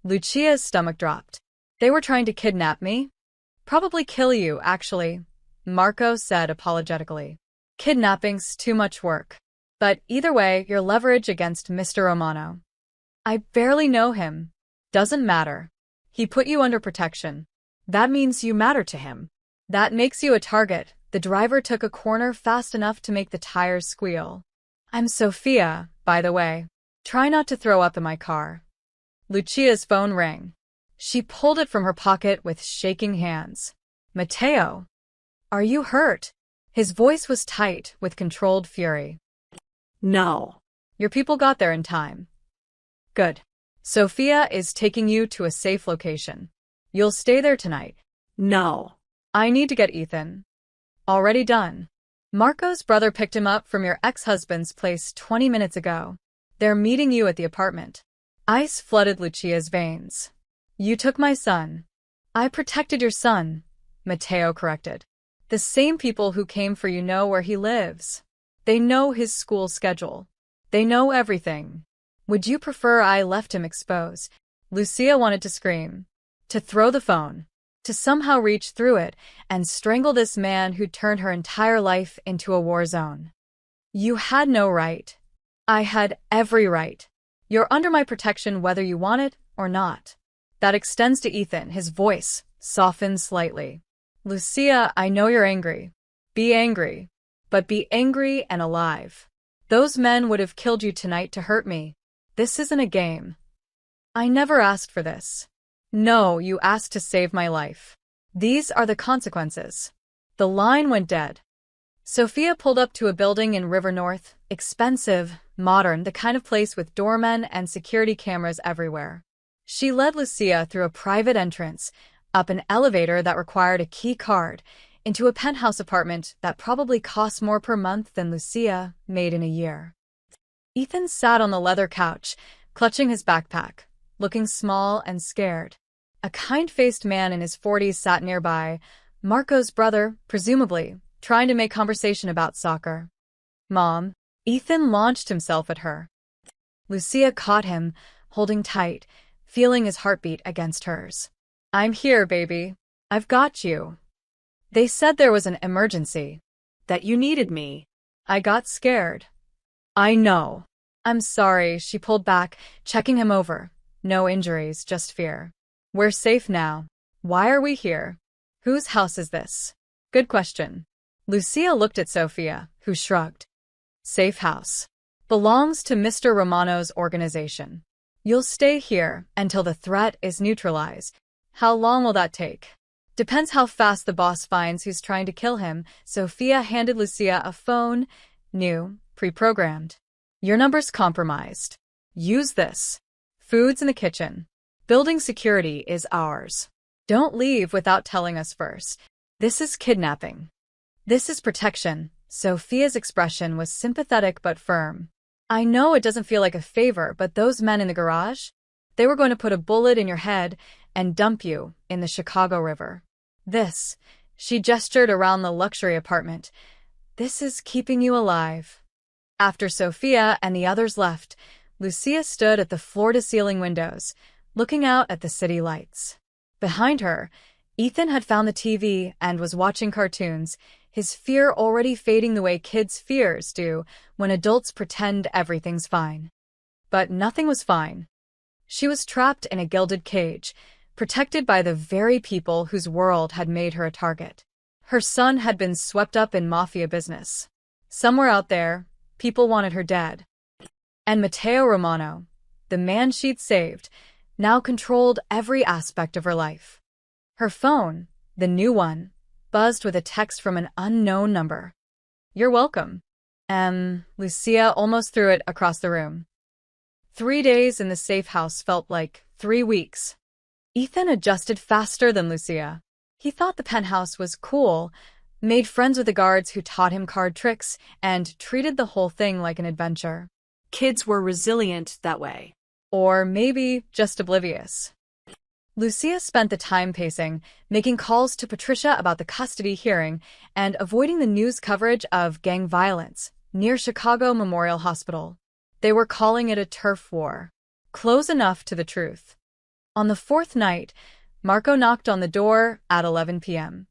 Lucia's stomach dropped. They were trying to kidnap me? Probably kill you, actually, Marco said apologetically. Kidnapping's too much work. But either way, you're leverage against Mr. Romano. I barely know him. Doesn't matter. He put you under protection. That means you matter to him. That makes you a target. The driver took a corner fast enough to make the tires squeal. I'm Sophia, by the way. Try not to throw up in my car. Lucia's phone rang. She pulled it from her pocket with shaking hands. Matteo. Are you hurt? His voice was tight with controlled fury. No. Your people got there in time. Good. Sophia is taking you to a safe location. You'll stay there tonight. No. I need to get Ethan. Already done. Marco's brother picked him up from your ex-husband's place 20 minutes ago. They're meeting you at the apartment. Ice flooded Lucia's veins. You took my son. I protected your son, Matteo corrected. The same people who came for you know where he lives. They know his school schedule. They know everything. Would you prefer I left him exposed? Lucia wanted to scream, to throw the phone, to somehow reach through it and strangle this man who turned her entire life into a war zone. You had no right. I had every right. You're under my protection whether you want it or not. That extends to Ethan, his voice softened slightly. Lucia, I know you're angry. Be angry. But be angry and alive. Those men would have killed you tonight to hurt me. This isn't a game. I never asked for this. No, you asked to save my life. These are the consequences. The line went dead. Sophia pulled up to a building in River North, expensive, modern, the kind of place with doormen and security cameras everywhere. She led Lucia through a private entrance, up an elevator that required a key card, into a penthouse apartment that probably cost more per month than Lucia made in a year. Ethan sat on the leather couch, clutching his backpack, looking small and scared. A kind-faced man in his 40s sat nearby, Marco's brother, presumably, trying to make conversation about soccer. Mom. Ethan launched himself at her. Lucia caught him, holding tight, feeling his heartbeat against hers. I'm here, baby. I've got you. They said there was an emergency. That you needed me. I got scared. I know. I'm sorry, she pulled back, checking him over. No injuries, just fear. We're safe now. Why are we here? Whose house is this? Good question. Lucia looked at Sophia, who shrugged. Safe house. Belongs to Mr. Romano's organization. You'll stay here until the threat is neutralized. How long will that take? Depends how fast the boss finds who's trying to kill him. Sophia handed Lucia a phone, new, pre-programmed. Your number's compromised. Use this. Food's in the kitchen. Building security is ours. Don't leave without telling us first. This is kidnapping. This is protection. Sophia's expression was sympathetic but firm. I know it doesn't feel like a favor, but those men in the garage, they were going to put a bullet in your head and dump you in the Chicago River. This, she gestured around the luxury apartment, this is keeping you alive. After Sophia and the others left, Lucia stood at the floor-to-ceiling windows, looking out at the city lights. Behind her, Ethan had found the TV and was watching cartoons, his fear already fading the way kids' fears do when adults pretend everything's fine. But nothing was fine. She was trapped in a gilded cage, protected by the very people whose world had made her a target. Her son had been swept up in Mafia business. Somewhere out there, people wanted her dead. And Matteo Romano, the man she'd saved, now controlled every aspect of her life. Her phone, the new one, buzzed with a text from an unknown number. You're welcome. Lucia almost threw it across the room. 3 days in the safe house felt like 3 weeks. Ethan adjusted faster than Lucia. He thought the penthouse was cool, made friends with the guards who taught him card tricks, and treated the whole thing like an adventure. Kids were resilient that way. Or maybe just oblivious. Lucia spent the time pacing, making calls to Patricia about the custody hearing and avoiding the news coverage of gang violence near Chicago Memorial Hospital. They were calling it a turf war. Close enough to the truth. On the fourth night, Marco knocked on the door at 11 p.m.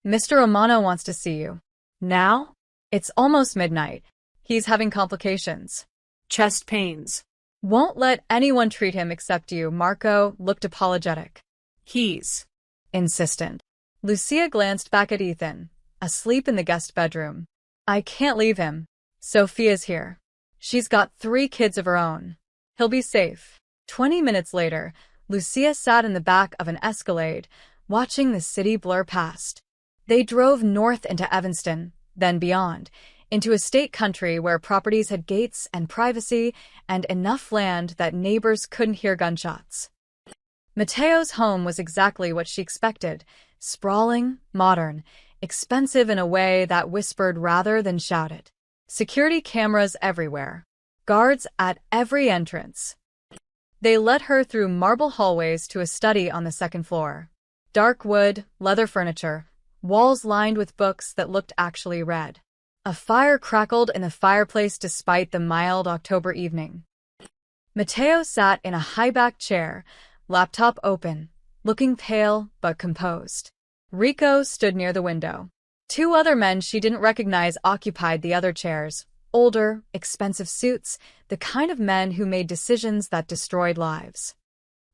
Mr. Romano wants to see you. Now? It's almost midnight. He's having complications. Chest pains. Won't let anyone treat him except you. Marco looked apologetic. He's insistent. Lucia glanced back at Ethan, asleep in the guest bedroom. I can't leave him. Sophia's here. She's got 3 kids of her own. He'll be safe. 20 minutes later, Lucia sat in the back of an Escalade, watching the city blur past. They drove north into Evanston, then beyond, into estate country where properties had gates and privacy and enough land that neighbors couldn't hear gunshots. Mateo's home was exactly what she expected, sprawling, modern, expensive in a way that whispered rather than shouted. Security cameras everywhere. Guards at every entrance. They led her through marble hallways to a study on the second floor. Dark wood, leather furniture, walls lined with books that looked actually read. A fire crackled in the fireplace despite the mild October evening. Mateo sat in a high-backed chair, laptop open, looking pale but composed. Rico stood near the window. 2 other men she didn't recognize occupied the other chairs, older, expensive suits, the kind of men who made decisions that destroyed lives.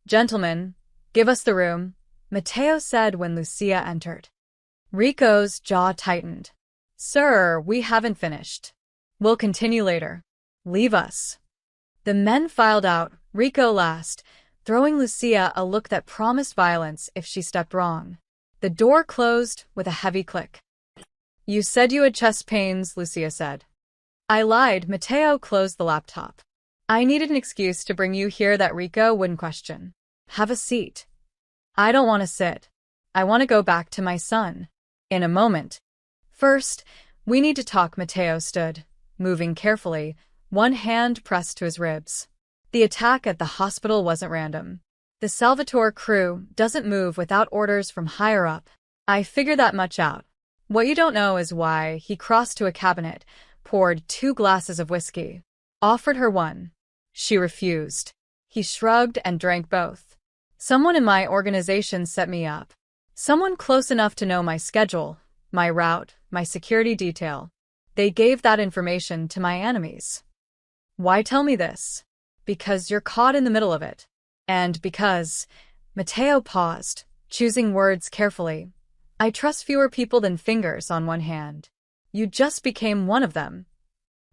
Gentlemen, give us the room, Mateo said when Lucia entered. Rico's jaw tightened. Sir, we haven't finished. We'll continue later. Leave us. The men filed out, Rico last, throwing Lucia a look that promised violence if she stepped wrong. The door closed with a heavy click. You said you had chest pains, Lucia said. I lied. Mateo closed the laptop. I needed an excuse to bring you here that Rico wouldn't question. Have a seat. I don't want to sit. I want to go back to my son. In a moment. First, we need to talk. Mateo stood, moving carefully, one hand pressed to his ribs. The attack at the hospital wasn't random. The Salvatore crew doesn't move without orders from higher up. I figured that much out. What you don't know is why he crossed to a cabinet, poured 2 glasses of whiskey, offered her one. She refused. He shrugged and drank both. Someone in my organization set me up. Someone close enough to know my schedule, my route, my security detail. They gave that information to my enemies. Why tell me this? Because you're caught in the middle of it. And because, Mateo paused, choosing words carefully. I trust fewer people than fingers on one hand. You just became one of them.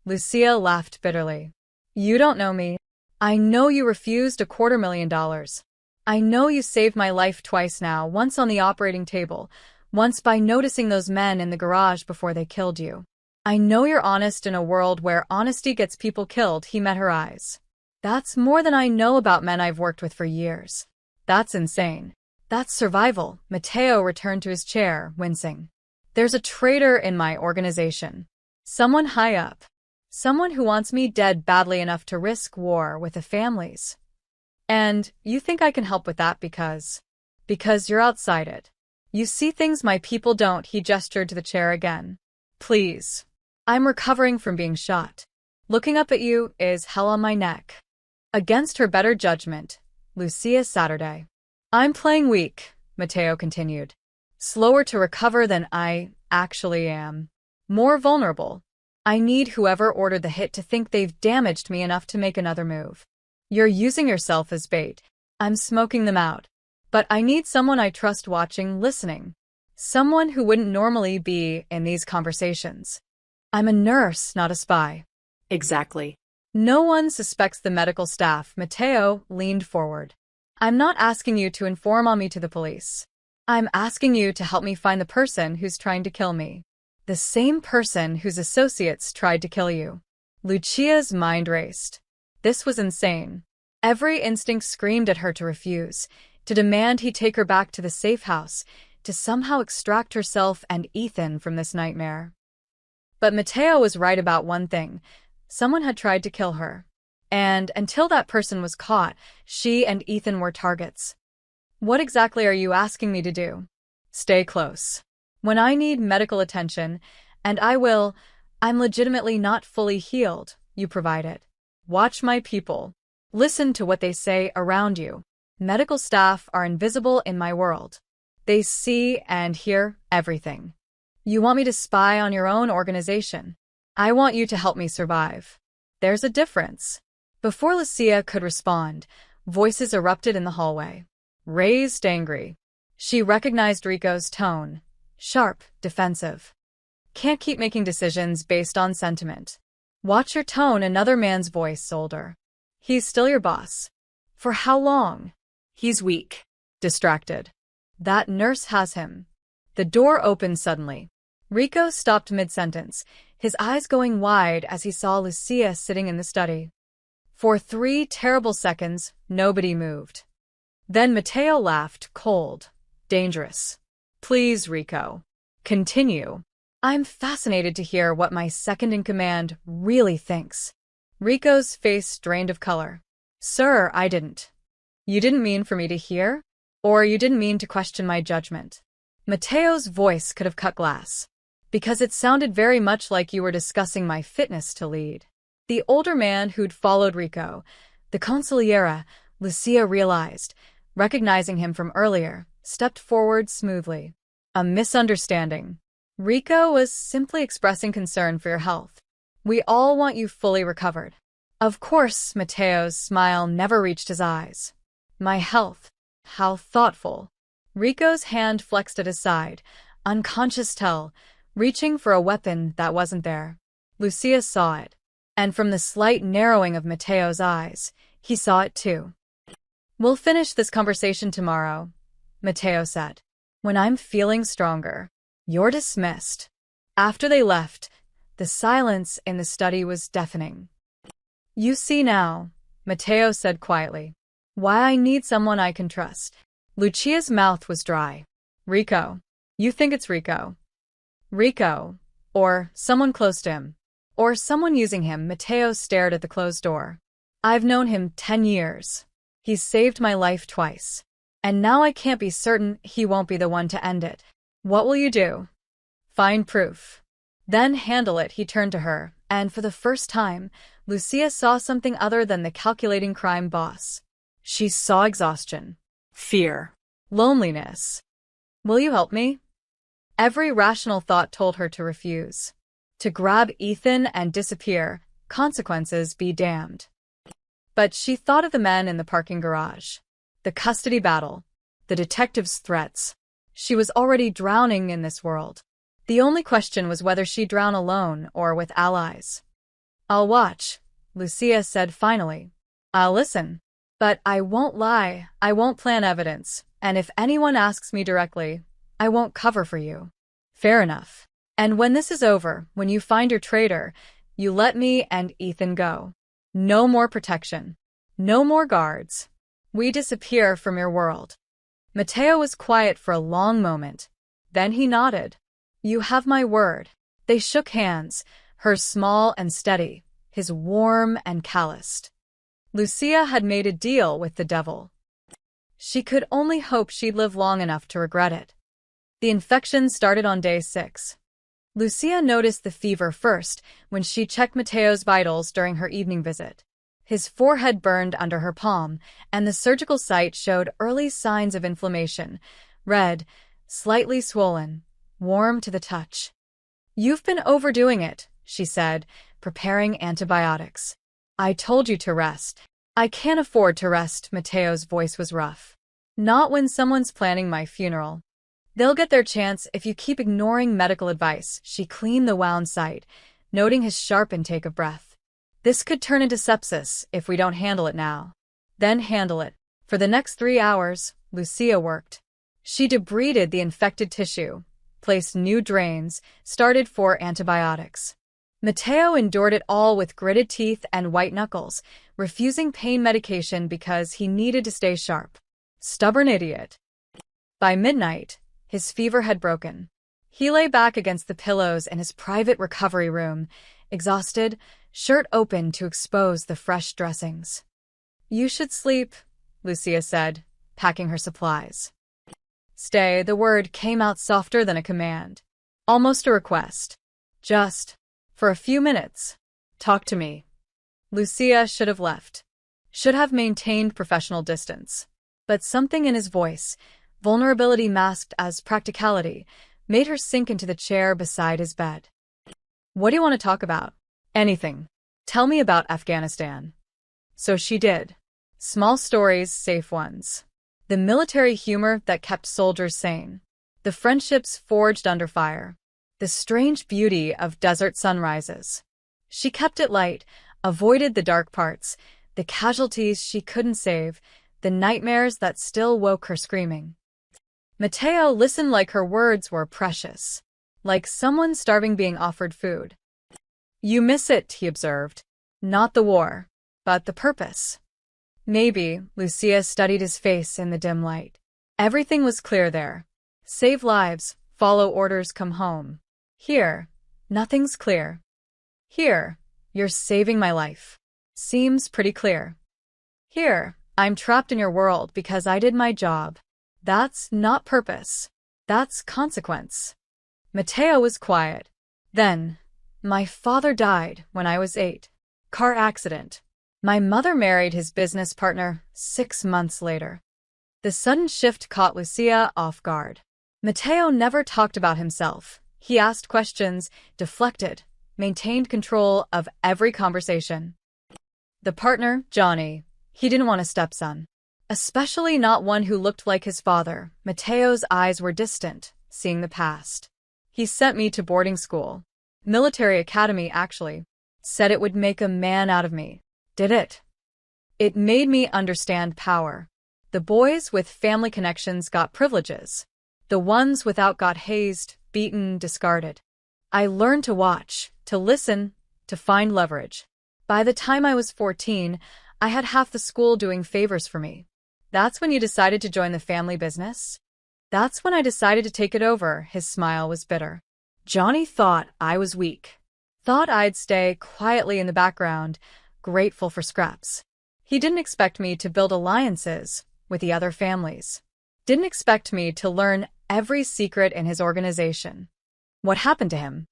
Lucia laughed bitterly. You don't know me. I know you refused $250,000. I know you saved my life twice now, once on the operating table, once by noticing those men in the garage before they killed you. I know you're honest in a world where honesty gets people killed. He met her eyes. That's more than I know about men I've worked with for years. That's insane. That's survival. Mateo returned to his chair, wincing. There's a traitor in my organization. Someone high up. Someone who wants me dead badly enough to risk war with the families. And you think I can help with that because you're outside it. You see things my people don't. He gestured to the chair again. Please. I'm recovering from being shot. Looking up at you is hell on my neck. Against her better judgment, Lucia Saturday. I'm playing weak, Mateo continued. Slower to recover than I actually am. More vulnerable. I need whoever ordered the hit to think they've damaged me enough to make another move. You're using yourself as bait. I'm smoking them out. But I need someone I trust watching, listening. Someone who wouldn't normally be in these conversations. I'm a nurse, not a spy. exactly. No one suspects the medical staff. Mateo leaned forward. I'm not asking you to inform on me to the police. I'm asking you to help me find the person who's trying to kill me. The same person whose associates tried to kill you. Lucia's mind raced. This was insane. Every instinct screamed at her to refuse, to demand he take her back to the safe house, to somehow extract herself and Ethan from this nightmare. But Mateo was right about one thing. Someone had tried to kill her. And until that person was caught, she and Ethan were targets. What exactly are you asking me to do? Stay close. When I need medical attention, and I'm legitimately not fully healed, you provide it. Watch my people. Listen to what they say around you. Medical staff are invisible in my world. They see and hear everything. You want me to spy on your own organization. I want you to help me survive. There's a difference. Before Lucia could respond, voices erupted in the hallway. Raised angry. She recognized Rico's tone. Sharp, defensive. Can't keep making decisions based on sentiment. Watch your tone, another man's voice, soldier. He's still your boss. For how long? He's weak. Distracted. That nurse has him. The door opened suddenly. Rico stopped mid-sentence, his eyes going wide as he saw Lucia sitting in the study. For 3 terrible seconds, nobody moved. Then Mateo laughed, cold, dangerous. Please, Rico. Continue. I'm fascinated to hear what my second-in-command really thinks. Rico's face drained of color. Sir, I didn't. You didn't mean for me to hear? Or you didn't mean to question my judgment? Mateo's voice could have cut glass. Because it sounded very much like you were discussing my fitness to lead. The older man who'd followed Rico, the consigliera, Lucia realized, recognizing him from earlier, stepped forward smoothly. A misunderstanding. Rico was simply expressing concern for your health. We all want you fully recovered. Of course, Mateo's smile never reached his eyes. My health. How thoughtful. Rico's hand flexed at his side, unconscious tell, reaching for a weapon that wasn't there. Lucia saw it. And from the slight narrowing of Mateo's eyes, he saw it too. We'll finish this conversation tomorrow, Mateo said. When I'm feeling stronger. You're dismissed. After they left, the silence in the study was deafening. You see now, Mateo said quietly, why I need someone I can trust. Lucia's mouth was dry. Rico. You think it's Rico. Rico. Or someone close to him. Or someone using him. Mateo stared at the closed door. I've known him 10 years. He's saved my life twice. And now I can't be certain he won't be the one to end it. What will you do? Find proof. Then handle it. He turned to her, and for the first time, Lucia saw something other than the calculating crime boss. She saw exhaustion. Fear. Loneliness. Will you help me? Every rational thought told her to refuse. To grab Ethan and disappear, consequences be damned. But she thought of the men in the parking garage. The custody battle. The detective's threats. She was already drowning in this world. The only question was whether she'd drown alone or with allies. I'll watch, Lucia said finally. I'll listen. But I won't lie, I won't plant evidence, and if anyone asks me directly, I won't cover for you. Fair enough. And when this is over, when you find your traitor, you let me and Ethan go. No more protection. No more guards. We disappear from your world. Mateo was quiet for a long moment. Then he nodded. You have my word. They shook hands, hers small and steady, his warm and calloused. Lucia had made a deal with the devil. She could only hope she'd live long enough to regret it. The infection started on day 6. Lucia noticed the fever first when she checked Mateo's vitals during her evening visit. His forehead burned under her palm, and the surgical site showed early signs of inflammation, red, slightly swollen, warm to the touch. You've been overdoing it, she said, preparing antibiotics. I told you to rest. I can't afford to rest, Mateo's voice was rough. Not when someone's planning my funeral. They'll get their chance if you keep ignoring medical advice. She cleaned the wound site, noting his sharp intake of breath. This could turn into sepsis if we don't handle it now. Then handle it. For the next 3 hours, Lucia worked. She debrided the infected tissue, placed new drains, started 4 antibiotics. Mateo endured it all with gritted teeth and white knuckles, refusing pain medication because he needed to stay sharp. Stubborn idiot. By midnight, his fever had broken. He lay back against the pillows in his private recovery room, exhausted, shirt open to expose the fresh dressings. You should sleep, Lucia said, packing her supplies. Stay, the word came out softer than a command. Almost a request. Just, for a few minutes, talk to me. Lucia should have left. Should have maintained professional distance. But something in his voice, vulnerability masked as practicality, made her sink into the chair beside his bed. What do you want to talk about? Anything. Tell me about Afghanistan. So she did. Small stories, safe ones. The military humor that kept soldiers sane. The friendships forged under fire. The strange beauty of desert sunrises. She kept it light, avoided the dark parts, the casualties she couldn't save, the nightmares that still woke her screaming. Mateo listened like her words were precious. Like someone starving being offered food. You miss it, he observed. Not the war, but the purpose. Maybe, Lucia studied his face in the dim light. Everything was clear there. Save lives, follow orders, come home. Here, nothing's clear. Here, you're saving my life. Seems pretty clear. Here, I'm trapped in your world because I did my job. That's not purpose. That's consequence. Mateo was quiet. Then, my father died when I was 8. Car accident. My mother married his business partner 6 months later. The sudden shift caught Lucia off guard. Mateo never talked about himself. He asked questions, deflected, maintained control of every conversation. The partner, Johnny, he didn't want a stepson. Especially not one who looked like his father. Mateo's eyes were distant, seeing the past. He sent me to boarding school. Military academy, actually. Said it would make a man out of me. Did it? It made me understand power. The boys with family connections got privileges. The ones without got hazed, beaten, discarded. I learned to watch, to listen, to find leverage. By the time I was 14, I had half the school doing favors for me. That's when you decided to join the family business? That's when I decided to take it over. His smile was bitter. Johnny thought I was weak. Thought I'd stay quietly in the background, grateful for scraps. He didn't expect me to build alliances with the other families. Didn't expect me to learn every secret in his organization. What happened to him?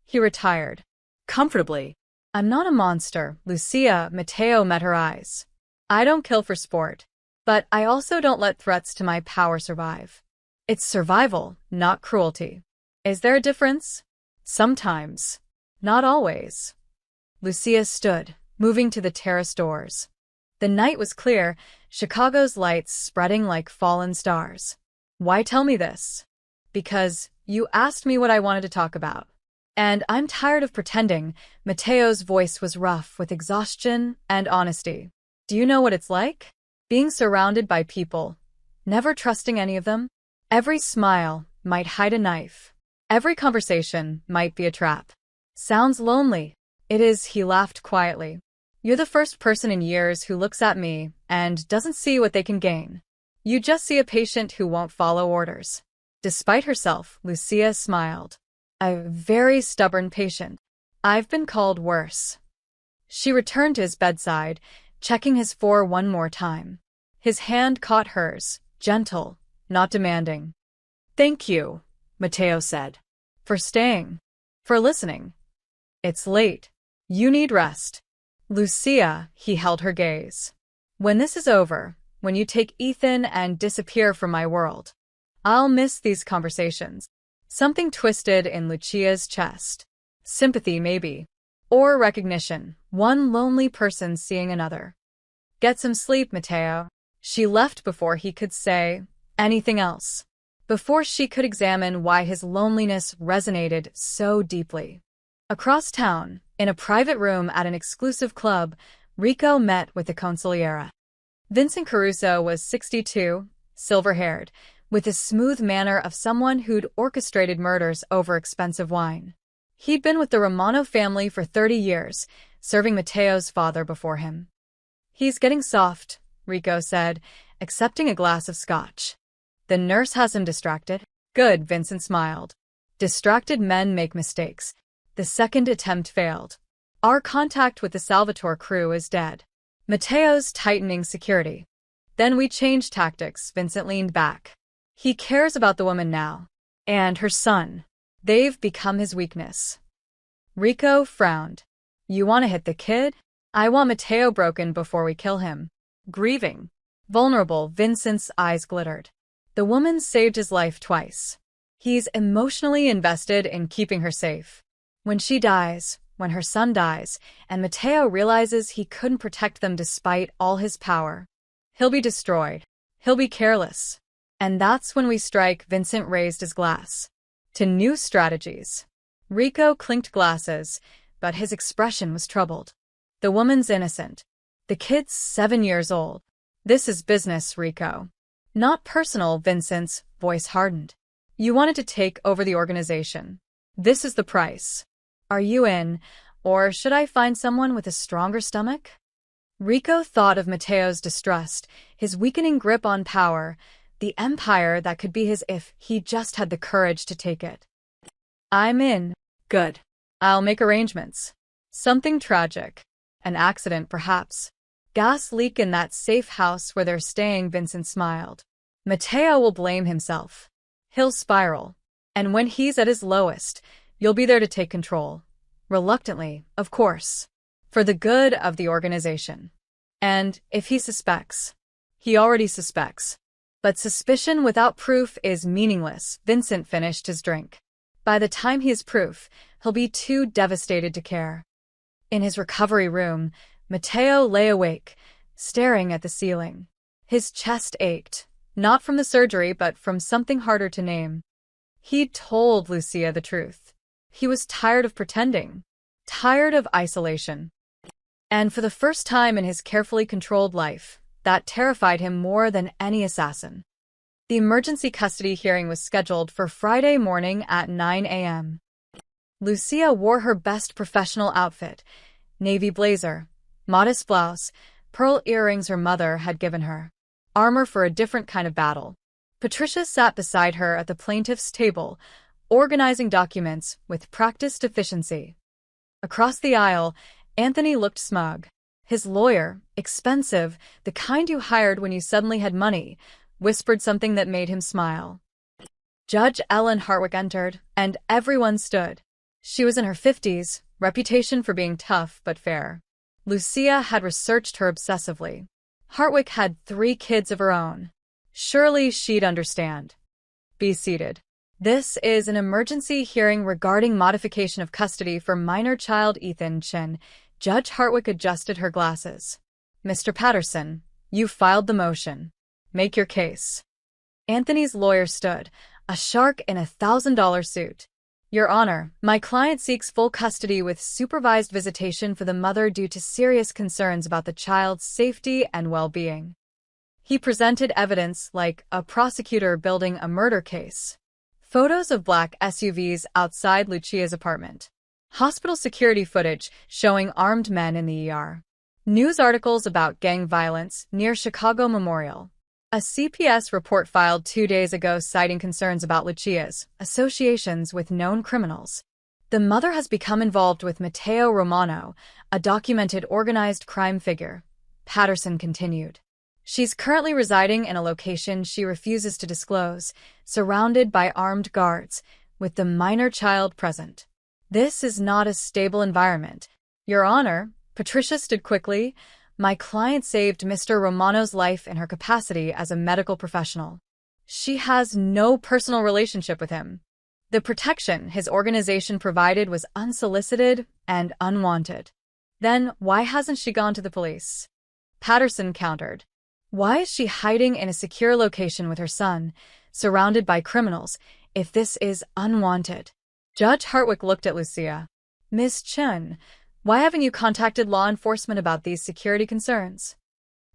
He retired. Comfortably. I'm not a monster, Lucia. Mateo met her eyes. I don't kill for sport. But I also don't let threats to my power survive. It's survival, not cruelty. Is there a difference? Sometimes. Not always. Lucia stood, moving to the terrace doors. The night was clear, Chicago's lights spreading like fallen stars. Why tell me this? Because you asked me what I wanted to talk about. And I'm tired of pretending. Mateo's voice was rough with exhaustion and honesty. Do you know what it's like? Being surrounded by people, never trusting any of them. Every smile might hide a knife. Every conversation might be a trap. Sounds lonely. It is, he laughed quietly. You're the first person in years who looks at me and doesn't see what they can gain. You just see a patient who won't follow orders. Despite herself, Lucia smiled. A very stubborn patient. I've been called worse. She returned to his bedside, checking his 4 one more time. His hand caught hers, gentle, not demanding. Thank you, Mateo said. For staying. For listening. It's late. You need rest. Lucia, he held her gaze. When this is over, when you take Ethan and disappear from my world, I'll miss these conversations. Something twisted in Lucia's chest. Sympathy, maybe. Or recognition, one lonely person seeing another. Get some sleep, Mateo. She left before he could say anything else. Before she could examine why his loneliness resonated so deeply. Across town, in a private room at an exclusive club, Rico met with the consigliera. Vincent Caruso was 62, silver-haired, with the smooth manner of someone who'd orchestrated murders over expensive wine. He'd been with the Romano family for 30 years, serving Mateo's father before him. He's getting soft, Rico said, accepting a glass of scotch. The nurse has him distracted? Good, Vincent smiled. Distracted men make mistakes. The second attempt failed. Our contact with the Salvatore crew is dead. Mateo's tightening security. Then we change tactics, Vincent leaned back. He cares about the woman now. And her son. They've become his weakness. Rico frowned. You want to hit the kid? I want Mateo broken before we kill him. Grieving. Vulnerable, Vincent's eyes glittered. The woman saved his life twice. He's emotionally invested in keeping her safe. When she dies, when her son dies, and Mateo realizes he couldn't protect them despite all his power, he'll be destroyed. He'll be careless. And that's when we strike, Vincent raised his glass. To new strategies. Rico clinked glasses, but his expression was troubled. The woman's innocent. The kid's 7 years old. This is business, Rico. Not personal, Vincent's voice hardened. You wanted to take over the organization. This is the price. Are you in, or should I find someone with a stronger stomach? Rico thought of Mateo's distrust, his weakening grip on power, the empire that could be his if he just had the courage to take it. I'm in. Good. I'll make arrangements. Something tragic. An accident, perhaps. Gas leak in that safe house where they're staying, Vincent smiled. Mateo will blame himself. He'll spiral. And when he's at his lowest, you'll be there to take control. Reluctantly, of course. For the good of the organization. And if he suspects, he already suspects. But suspicion without proof is meaningless, Vincent finished his drink. By the time he has proof, he'll be too devastated to care. In his recovery room, Mateo lay awake, staring at the ceiling. His chest ached, not from the surgery but from something harder to name. He'd told Lucia the truth. He was tired of pretending, tired of isolation. And for the first time in his carefully controlled life, that terrified him more than any assassin. The emergency custody hearing was scheduled for Friday morning at 9 a.m. Lucia wore her best professional outfit, navy blazer, modest blouse, pearl earrings her mother had given her, armor for a different kind of battle. Patricia sat beside her at the plaintiff's table, organizing documents with practiced efficiency. Across the aisle, Anthony looked smug. His lawyer, expensive, the kind you hired when you suddenly had money, whispered something that made him smile. Judge Ellen Hartwick entered, and everyone stood. She was in her 50s, reputation for being tough but fair. Lucia had researched her obsessively. Hartwick had 3 kids of her own. Surely she'd understand. Be seated. This is an emergency hearing regarding modification of custody for minor child Ethan Chin. Judge Hartwick adjusted her glasses. Mr. Patterson, you filed the motion. Make your case. Anthony's lawyer stood, a shark in a $1,000 suit. Your Honor, my client seeks full custody with supervised visitation for the mother due to serious concerns about the child's safety and well-being. He presented evidence like a prosecutor building a murder case. Photos of black SUVs outside Lucia's apartment. Hospital security footage showing armed men in the ER. News articles about gang violence near Chicago Memorial. A CPS report filed 2 days ago citing concerns about Lucia's associations with known criminals. The mother has become involved with Mateo Romano, a documented organized crime figure. Patterson continued. She's currently residing in a location she refuses to disclose, surrounded by armed guards, with the minor child present. This is not a stable environment. Your Honor, Patricia stood quickly. My client saved Mr. Romano's life in her capacity as a medical professional. She has no personal relationship with him. The protection his organization provided was unsolicited and unwanted. Then why hasn't she gone to the police? Patterson countered. Why is she hiding in a secure location with her son, surrounded by criminals, if this is unwanted? Judge Hartwick looked at Lucia. Ms. Chen, why haven't you contacted law enforcement about these security concerns?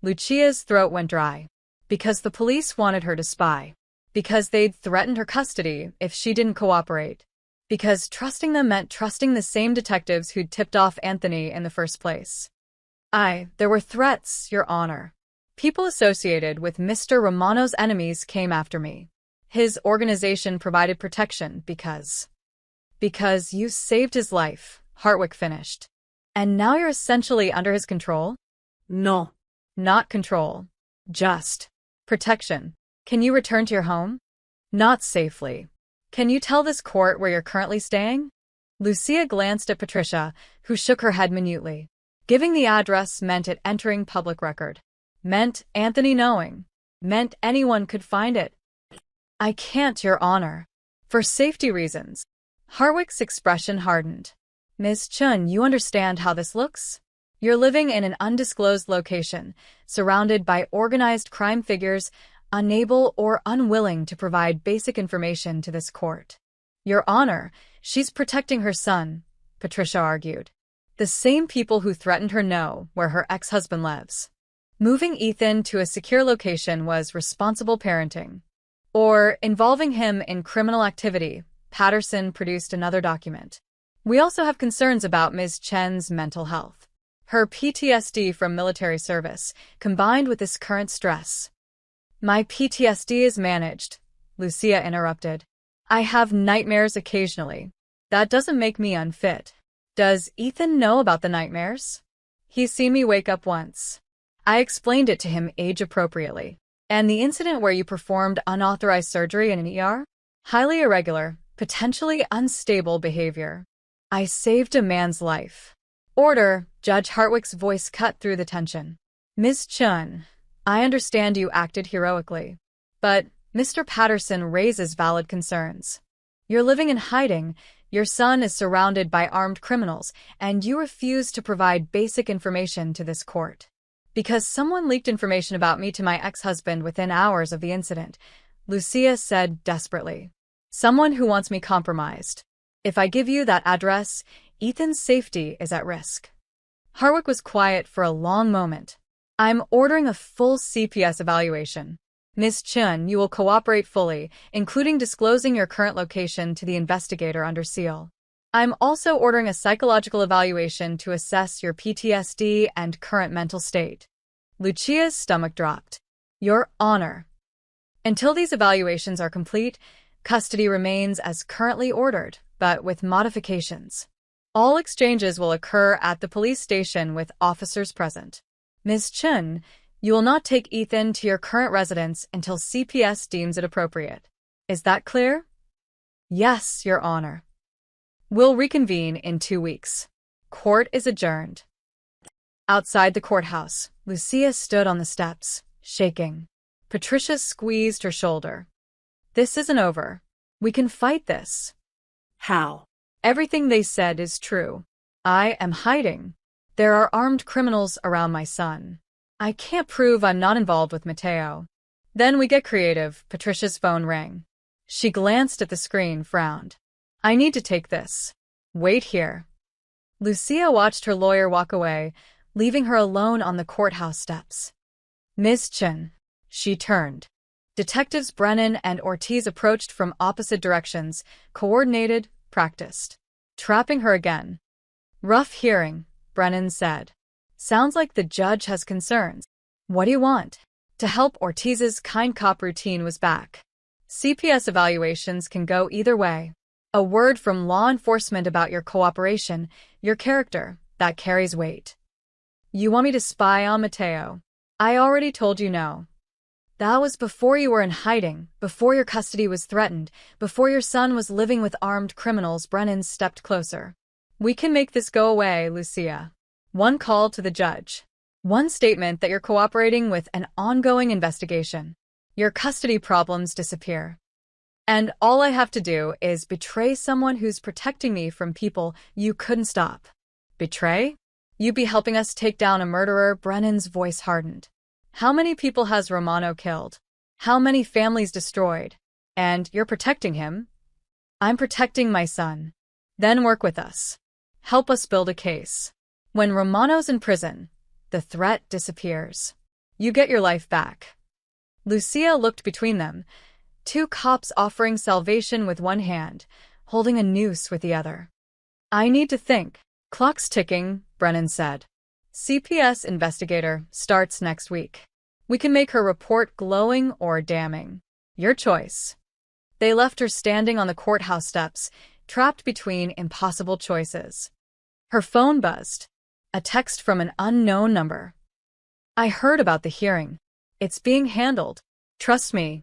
Lucia's throat went dry. Because the police wanted her to spy. Because they'd threatened her custody if she didn't cooperate. Because trusting them meant trusting the same detectives who'd tipped off Anthony in the first place. There were threats, Your Honor. People associated with Mr. Romano's enemies came after me. His organization provided protection because you saved his life, Hartwick finished. And now you're essentially under his control? No. Not control. Just. Protection. Can you return to your home? Not safely. Can you tell this court where you're currently staying? Lucia glanced at Patricia, who shook her head minutely. Giving the address meant it entering public record. Meant Anthony knowing. Meant anyone could find it. I can't, Your Honor. For safety reasons. Harwick's expression hardened. Ms. Chun, you understand how this looks? You're living in an undisclosed location, surrounded by organized crime figures, unable or unwilling to provide basic information to this court. Your Honor, she's protecting her son, Patricia argued. The same people who threatened her know where her ex-husband lives. Moving Ethan to a secure location was responsible parenting. Or involving him in criminal activity, Patterson produced another document. We also have concerns about Ms. Chen's mental health. Her PTSD from military service, combined with this current stress. My PTSD is managed, Lucia interrupted. I have nightmares occasionally. That doesn't make me unfit. Does Ethan know about the nightmares? He's seen me wake up once. I explained it to him age-appropriately. And the incident where you performed unauthorized surgery in an ER? Highly irregular, potentially unstable behavior. I saved a man's life. Order, Judge Hartwick's voice cut through the tension. Ms. Chun, I understand you acted heroically. But Mr. Patterson raises valid concerns. You're living in hiding, your son is surrounded by armed criminals, and you refuse to provide basic information to this court. Because someone leaked information about me to my ex-husband within hours of the incident, Lucia said desperately. Someone who wants me compromised. If I give you that address, Ethan's safety is at risk. Harwick was quiet for a long moment. I'm ordering a full CPS evaluation. Ms. Chun, you will cooperate fully, including disclosing your current location to the investigator under seal. I'm also ordering a psychological evaluation to assess your PTSD and current mental state. Lucia's stomach dropped. Your Honor. Until these evaluations are complete, custody remains as currently ordered, but with modifications. All exchanges will occur at the police station with officers present. Ms. Chun, you will not take Ethan to your current residence until CPS deems it appropriate. Is that clear? Yes, Your Honor. We'll reconvene in 2 weeks. Court is adjourned. Outside the courthouse, Lucia stood on the steps, shaking. Patricia squeezed her shoulder. This isn't over. We can fight this. How? Everything they said is true. I am hiding. There are armed criminals around my son. I can't prove I'm not involved with Mateo. Then we get creative. Patricia's phone rang. She glanced at the screen, frowned. I need to take this. Wait here. Lucia watched her lawyer walk away, leaving her alone on the courthouse steps. Ms. Chun. She turned. Detectives Brennan and Ortiz approached from opposite directions, coordinated, practiced. Trapping her again. Rough hearing, Brennan said. Sounds like the judge has concerns. What do you want? To help, Ortiz's kind cop routine was back. CPS evaluations can go either way. A word from law enforcement about your cooperation, your character, that carries weight. You want me to spy on Mateo? I already told you no. That was before you were in hiding, before your custody was threatened, before your son was living with armed criminals. Brennan stepped closer. We can make this go away, Lucia. One call to the judge. One statement that you're cooperating with an ongoing investigation. Your custody problems disappear. And all I have to do is betray someone who's protecting me from people you couldn't stop. Betray? You'd be helping us take down a murderer. Brennan's voice hardened. How many people has Romano killed? How many families destroyed? And you're protecting him? I'm protecting my son. Then work with us. Help us build a case. When Romano's in prison, the threat disappears. You get your life back. Lucia looked between them, 2 cops offering salvation with one hand, holding a noose with the other. I need to think. Clock's ticking, Brennan said. CPS investigator starts next week. We can make her report glowing or damning. Your choice. They left her standing on the courthouse steps, trapped between impossible choices. Her phone buzzed. A text from an unknown number. I heard about the hearing. It's being handled. Trust me.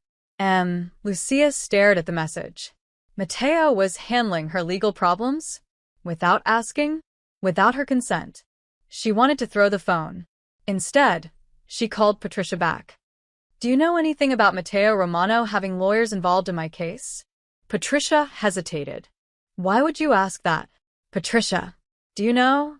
Lucia stared at the message. Mateo was handling her legal problems? Without asking? Without her consent. She wanted to throw the phone. Instead, she called Patricia back. Do you know anything about Mateo Romano having lawyers involved in my case? Patricia hesitated. Why would you ask that? Patricia, do you know?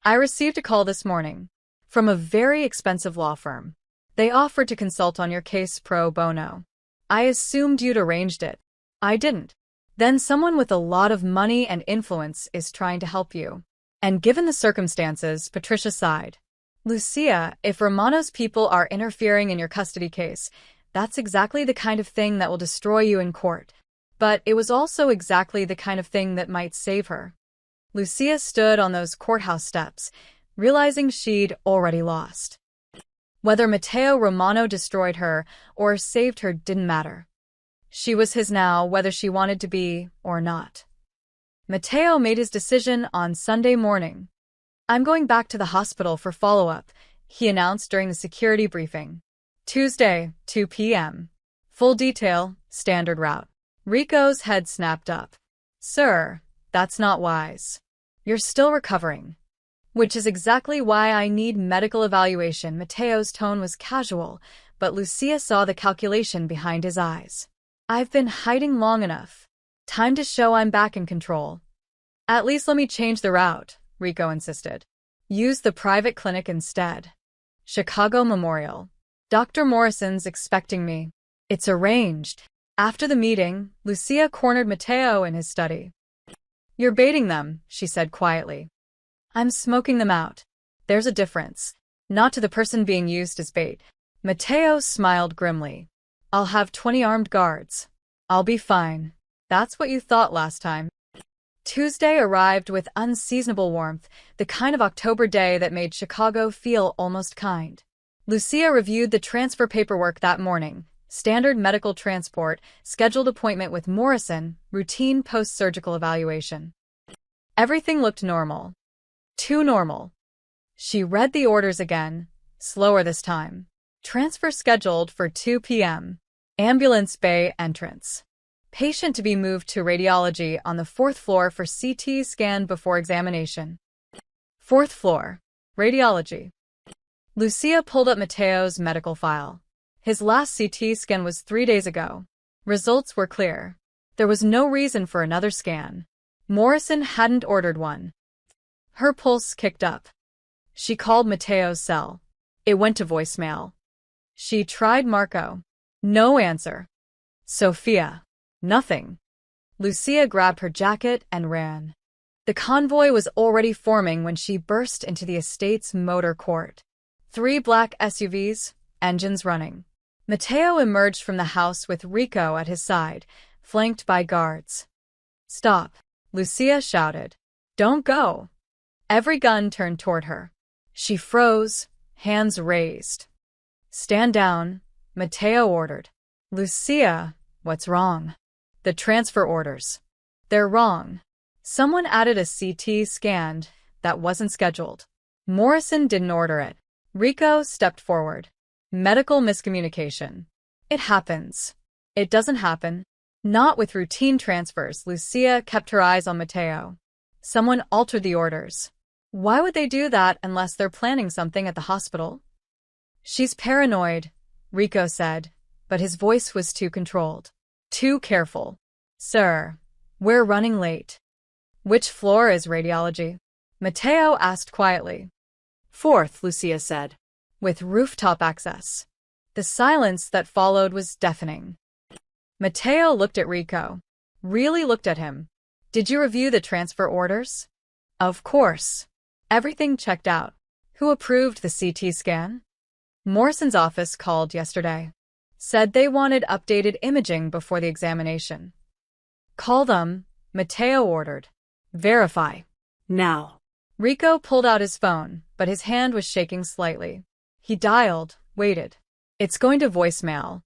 I received a call this morning from a very expensive law firm. They offered to consult on your case pro bono. I assumed you'd arranged it. I didn't. Then someone with a lot of money and influence is trying to help you. And given the circumstances, Patricia sighed. Lucia, if Romano's people are interfering in your custody case, that's exactly the kind of thing that will destroy you in court. But it was also exactly the kind of thing that might save her. Lucia stood on those courthouse steps, realizing she'd already lost. Whether Mateo Romano destroyed her or saved her didn't matter. She was his now, whether she wanted to be or not. Mateo made his decision on Sunday morning. I'm going back to the hospital for follow-up, he announced during the security briefing. Tuesday, 2 p.m. Full detail, standard route. Rico's head snapped up. Sir, that's not wise. You're still recovering. Which is exactly why I need medical evaluation. Mateo's tone was casual, but Lucia saw the calculation behind his eyes. I've been hiding long enough. Time to show I'm back in control. At least let me change the route, Rico insisted. Use the private clinic instead. Chicago Memorial. Dr. Morrison's expecting me. It's arranged. After the meeting, Lucia cornered Mateo in his study. You're baiting them, she said quietly. I'm smoking them out. There's a difference. Not to the person being used as bait. Mateo smiled grimly. I'll have 20 armed guards. I'll be fine. That's what you thought last time. Tuesday arrived with unseasonable warmth, the kind of October day that made Chicago feel almost kind. Lucia reviewed the transfer paperwork that morning. Standard medical transport, scheduled appointment with Morrison, routine post-surgical evaluation. Everything looked normal. Too normal. She read the orders again, slower this time. Transfer scheduled for 2 p.m. Ambulance bay entrance. Patient to be moved to radiology on the 4th floor for CT scan before examination. 4th floor. Radiology. Lucia pulled up Mateo's medical file. His last CT scan was 3 days ago. Results were clear. There was no reason for another scan. Morrison hadn't ordered one. Her pulse kicked up. She called Mateo's cell. It went to voicemail. She tried Marco. No answer. Sophia. Nothing. Lucia grabbed her jacket and ran. The convoy was already forming when she burst into the estate's motor court. 3 black SUVs, engines running. Mateo emerged from the house with Rico at his side, flanked by guards. Stop, Lucia shouted. Don't go. Every gun turned toward her. She froze, hands raised. Stand down, Mateo ordered. Lucia, what's wrong? The transfer orders. They're wrong. Someone added a CT scan that wasn't scheduled. Morrison didn't order it. Rico stepped forward. Medical miscommunication. It happens. It doesn't happen. Not with routine transfers. Lucia kept her eyes on Mateo. Someone altered the orders. Why would they do that unless they're planning something at the hospital? She's paranoid, Rico said, but his voice was too controlled. Too careful. Sir, we're running late. Which floor is radiology? Mateo asked quietly. 4th, Lucia said. With rooftop access. The silence that followed was deafening. Mateo looked at Rico. Really looked at him. Did you review the transfer orders? Of course. Everything checked out. Who approved the CT scan? Morrison's office called yesterday. Said they wanted updated imaging before the examination. Call them, Mateo ordered. Verify. Now. Rico pulled out his phone, but his hand was shaking slightly. He dialed, waited. It's going to voicemail.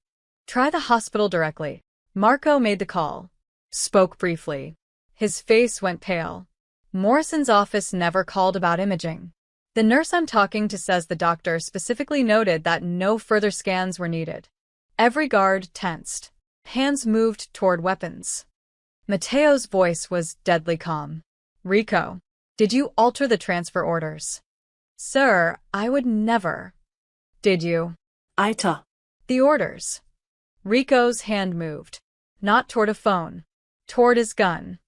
Try the hospital directly. Marco made the call. Spoke briefly. His face went pale. Morrison's office never called about imaging. The nurse I'm talking to says the doctor specifically noted that no further scans were needed. Every guard tensed. Hands moved toward weapons. Mateo's voice was deadly calm. Rico, did you alter the transfer orders? Sir, I would never. Did you? Ita. The orders. Rico's hand moved. Not toward a phone. Toward his gun.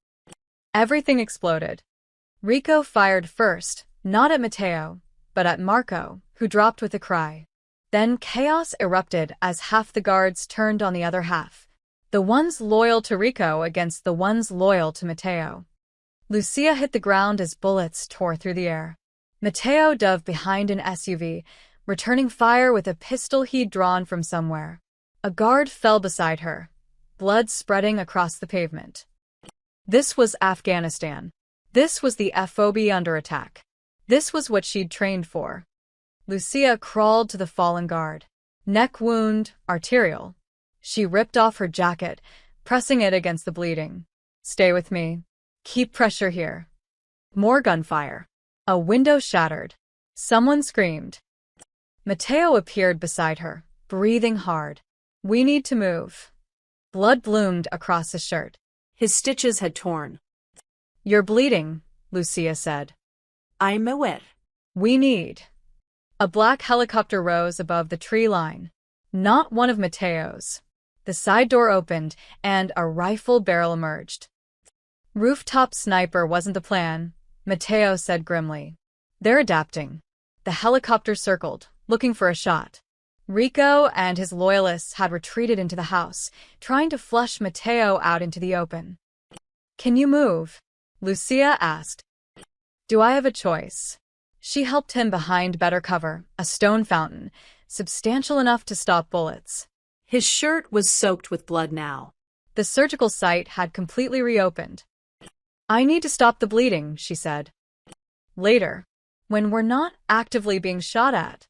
Everything exploded. Rico fired first, not at Mateo, but at Marco, who dropped with a cry. Then chaos erupted as half the guards turned on the other half. The ones loyal to Rico against the ones loyal to Mateo. Lucia hit the ground as bullets tore through the air. Mateo dove behind an SUV, returning fire with a pistol he'd drawn from somewhere. A guard fell beside her, blood spreading across the pavement. This was Afghanistan. This was the FOB under attack. This was what she'd trained for. Lucia crawled to the fallen guard. Neck wound, arterial. She ripped off her jacket, pressing it against the bleeding. Stay with me. Keep pressure here. More gunfire. A window shattered. Someone screamed. Mateo appeared beside her, breathing hard. We need to move. Blood bloomed across his shirt. His stitches had torn. You're bleeding, Lucia said. I'm aware. We need. A black helicopter rose above the tree line. Not one of Mateo's. The side door opened, and a rifle barrel emerged. Rooftop sniper wasn't the plan, Mateo said grimly. They're adapting. The helicopter circled, looking for a shot. Rico and his loyalists had retreated into the house, trying to flush Mateo out into the open. Can you move? Lucia asked. Do I have a choice? She helped him behind better cover, a stone fountain, substantial enough to stop bullets. His shirt was soaked with blood now. The surgical site had completely reopened. I need to stop the bleeding, she said. Later, when we're not actively being shot at.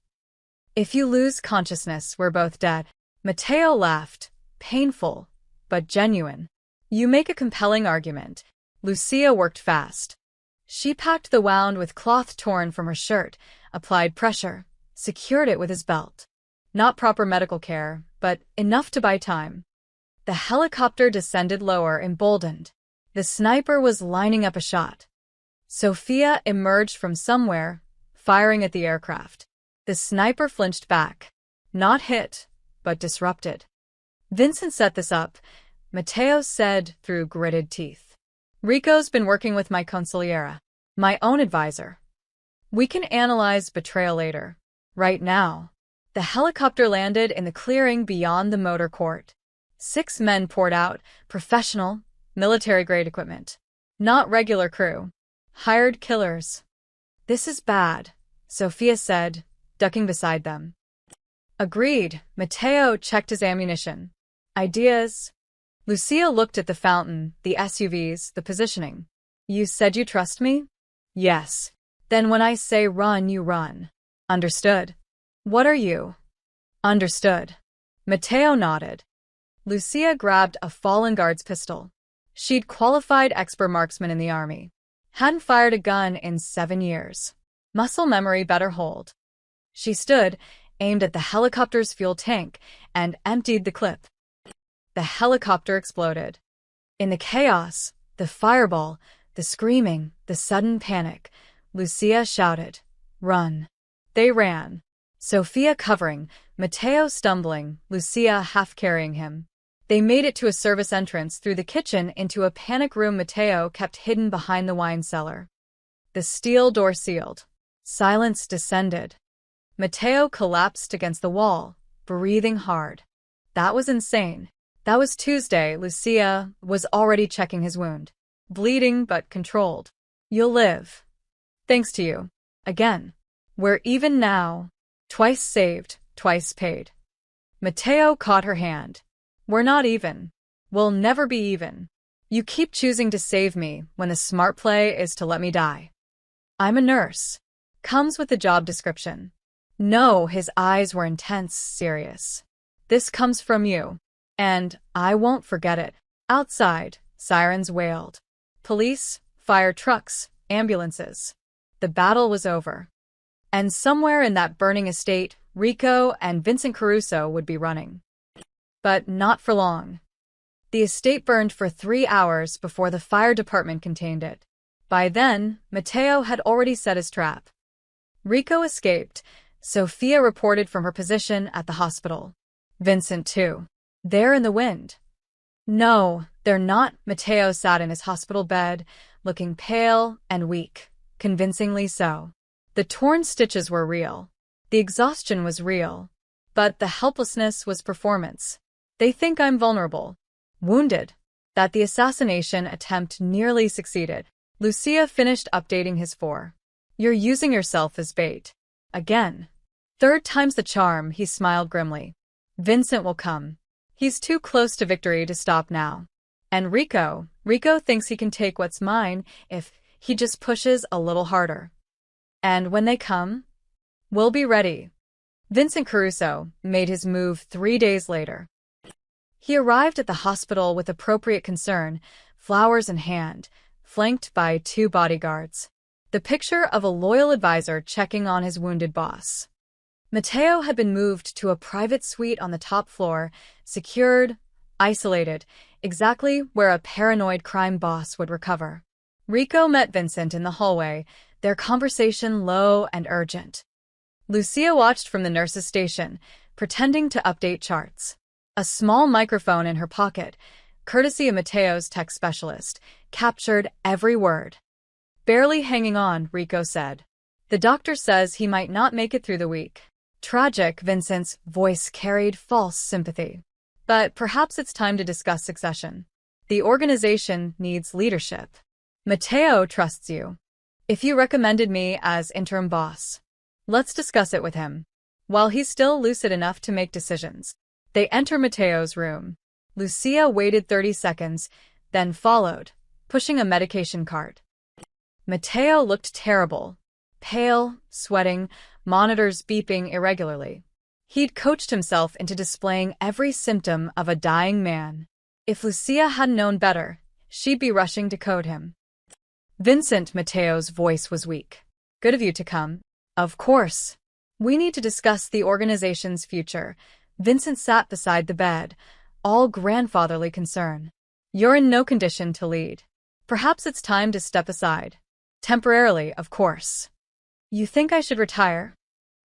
If you lose consciousness, we're both dead. Mateo laughed, painful, but genuine. You make a compelling argument. Lucia worked fast. She packed the wound with cloth torn from her shirt, applied pressure, secured it with his belt. Not proper medical care, but enough to buy time. The helicopter descended lower, emboldened. The sniper was lining up a shot. Sophia emerged from somewhere, firing at the aircraft. The sniper flinched back. Not hit, but disrupted. Vincent set this up, Mateo said through gritted teeth. Rico's been working with my consigliera, my own advisor. We can analyze betrayal later. Right now. The helicopter landed in the clearing beyond the motor court. 6 men poured out, professional, military-grade equipment. Not regular crew. Hired killers. This is bad, Sophia said, ducking beside them. Agreed. Mateo checked his ammunition. Ideas? Lucia looked at the fountain, the SUVs, the positioning. You said you trust me? Yes. Then when I say run, you run. Understood. What are you? Understood. Mateo nodded. Lucia grabbed a fallen guard's pistol. She'd qualified expert marksman in the army. Hadn't fired a gun in 7 years. Muscle memory better hold. She stood, aimed at the helicopter's fuel tank, and emptied the clip. The helicopter exploded. In the chaos, the fireball, the screaming, the sudden panic, Lucia shouted, "Run!" They ran. Sophia covering, Mateo stumbling, Lucia half-carrying him. They made it to a service entrance through the kitchen into a panic room Mateo kept hidden behind the wine cellar. The steel door sealed. Silence descended. Mateo collapsed against the wall, breathing hard. That was insane. That was Tuesday. Lucia was already checking his wound. Bleeding but controlled. You'll live. Thanks to you. Again. We're even now. Twice saved, twice paid. Mateo caught her hand. We're not even. We'll never be even. You keep choosing to save me when the smart play is to let me die. I'm a nurse. Comes with the job description. No, his eyes were intense, serious. This comes from you. And I won't forget it. Outside, sirens wailed. Police, fire trucks, ambulances. The battle was over. And somewhere in that burning estate, Rico and Vincent Caruso would be running. But not for long. The estate burned for 3 hours before the fire department contained it. By then, Matteo had already set his trap. Rico escaped. Sophia reported from her position at the hospital. Vincent, too. They're in the wind. No, they're not. Matteo sat in his hospital bed, looking pale and weak, convincingly so. The torn stitches were real. The exhaustion was real. But the helplessness was performance. They think I'm vulnerable. Wounded. That the assassination attempt nearly succeeded. Lucia finished updating his for. You're using yourself as bait. Again. 3rd time's the charm, he smiled grimly. Vincent will come. He's too close to victory to stop now. And Rico thinks he can take what's mine if he just pushes a little harder. And when they come, we'll be ready. Vincent Caruso made his move 3 days later. He arrived at the hospital with appropriate concern, flowers in hand, flanked by 2 bodyguards. The picture of a loyal advisor checking on his wounded boss. Matteo had been moved to a private suite on the top floor, secured, isolated, exactly where a paranoid crime boss would recover. Rico met Vincent in the hallway, their conversation low and urgent. Lucia watched from the nurse's station, pretending to update charts. A small microphone in her pocket, courtesy of Matteo's tech specialist, captured every word. Barely hanging on, Rico said. The doctor says he might not make it through the week. Tragic, Vincent's voice carried false sympathy. But perhaps it's time to discuss succession. The organization needs leadership. Matteo trusts you. If you recommended me as interim boss, let's discuss it with him. While he's still lucid enough to make decisions. They enter Matteo's room. Lucia waited 30 seconds, then followed, pushing a medication cart. Matteo looked terrible. Pale, sweating, monitors beeping irregularly. He'd coached himself into displaying every symptom of a dying man. If Lucia hadn't known better, she'd be rushing to code him. Vincent, Matteo's voice was weak. Good of you to come. Of course. We need to discuss the organization's future. Vincent sat beside the bed, all grandfatherly concern. You're in no condition to lead. Perhaps it's time to step aside. Temporarily, of course. You think I should retire?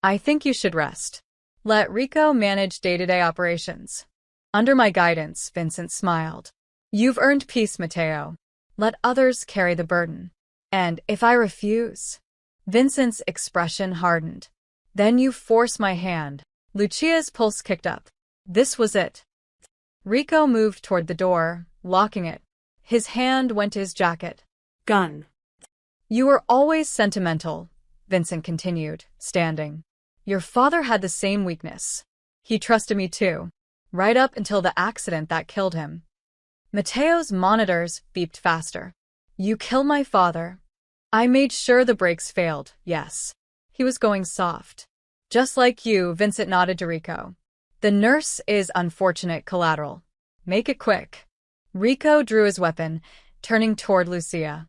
I think you should rest. Let Rico manage day-to-day operations. Under my guidance, Vincent smiled. You've earned peace, Matteo. Let others carry the burden. And if I refuse? Vincent's expression hardened. Then you force my hand. Lucia's pulse kicked up. This was it. Rico moved toward the door, locking it. His hand went to his jacket. Gun. You were always sentimental, Vincent continued, standing. Your father had the same weakness. He trusted me too, right up until the accident that killed him. Matteo's monitors beeped faster. You killed my father. I made sure the brakes failed, yes. He was going soft. Just like you, Vincent nodded to Rico. The nurse is unfortunate collateral. Make it quick. Rico drew his weapon, turning toward Lucia.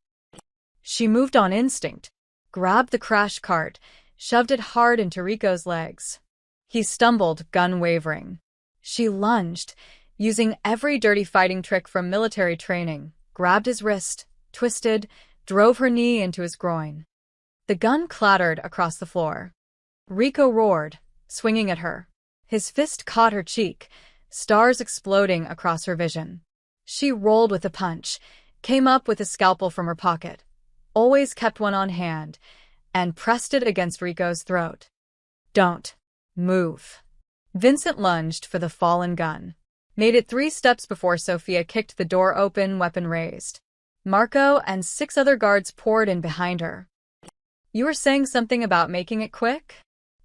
She moved on instinct, grabbed the crash cart, shoved it hard into Rico's legs. He stumbled, gun wavering. She lunged, using every dirty fighting trick from military training, grabbed his wrist, twisted, drove her knee into his groin. The gun clattered across the floor. Rico roared, swinging at her. His fist caught her cheek, stars exploding across her vision. She rolled with a punch, came up with a scalpel from her pocket, always kept one on hand, and pressed it against Rico's throat. Don't move. Vincent lunged for the fallen gun. Made it 3 steps before Sophia kicked the door open, weapon raised. Marco and 6 other guards poured in behind her. You were saying something about making it quick?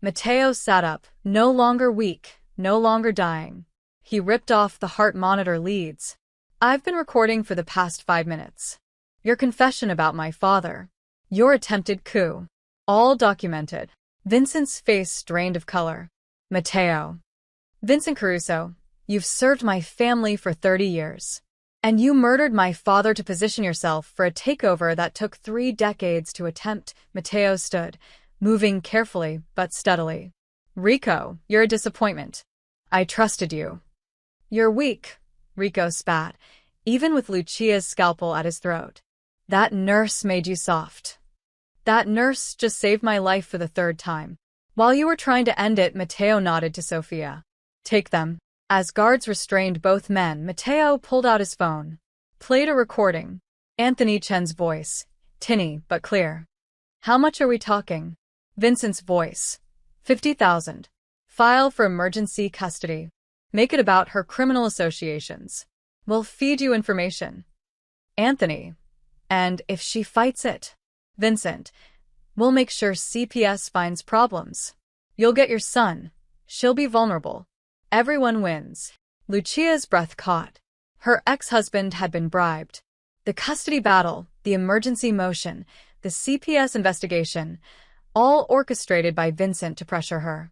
Matteo sat up, no longer weak, no longer dying. He ripped off the heart monitor leads. I've been recording for the past 5 minutes. Your confession about my father. Your attempted coup. All documented. Vincent's face drained of color. Matteo. Vincent Caruso, you've served my family for 30 years. And you murdered my father to position yourself for a takeover that took 3 decades to attempt. Matteo stood, moving carefully but steadily. Rico, you're a disappointment. I trusted you. You're weak, Rico spat, even with Lucia's scalpel at his throat. That nurse made you soft. That nurse just saved my life for the third time. While you were trying to end it, Matteo nodded to Sofia. Take them. As guards restrained both men, Matteo pulled out his phone. Played a recording. Anthony Chen's voice, tinny but clear. How much are we talking? Vincent's voice. 50,000. File for emergency custody. Make it about her criminal associations. We'll feed you information. Anthony. And if she fights it? Vincent. We'll make sure CPS finds problems. You'll get your son. She'll be vulnerable. Everyone wins. Lucia's breath caught. Her ex-husband had been bribed. The custody battle, the emergency motion, the CPS investigation, all orchestrated by Vincent to pressure her.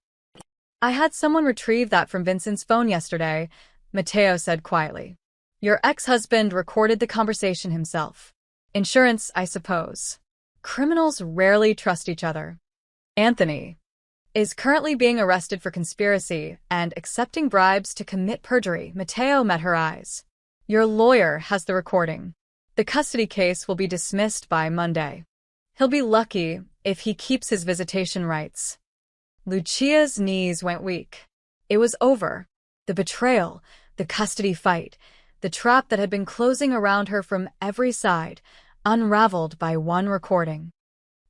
I had someone retrieve that from Vincent's phone yesterday, Matteo said quietly. Your ex-husband recorded the conversation himself. Insurance, I suppose. Criminals rarely trust each other. Anthony is currently being arrested for conspiracy and accepting bribes to commit perjury. Matteo met her eyes. Your lawyer has the recording. The custody case will be dismissed by Monday. He'll be lucky if he keeps his visitation rights. Lucia's knees went weak. It was over. The betrayal, the custody fight, the trap that had been closing around her from every side, unraveled by one recording.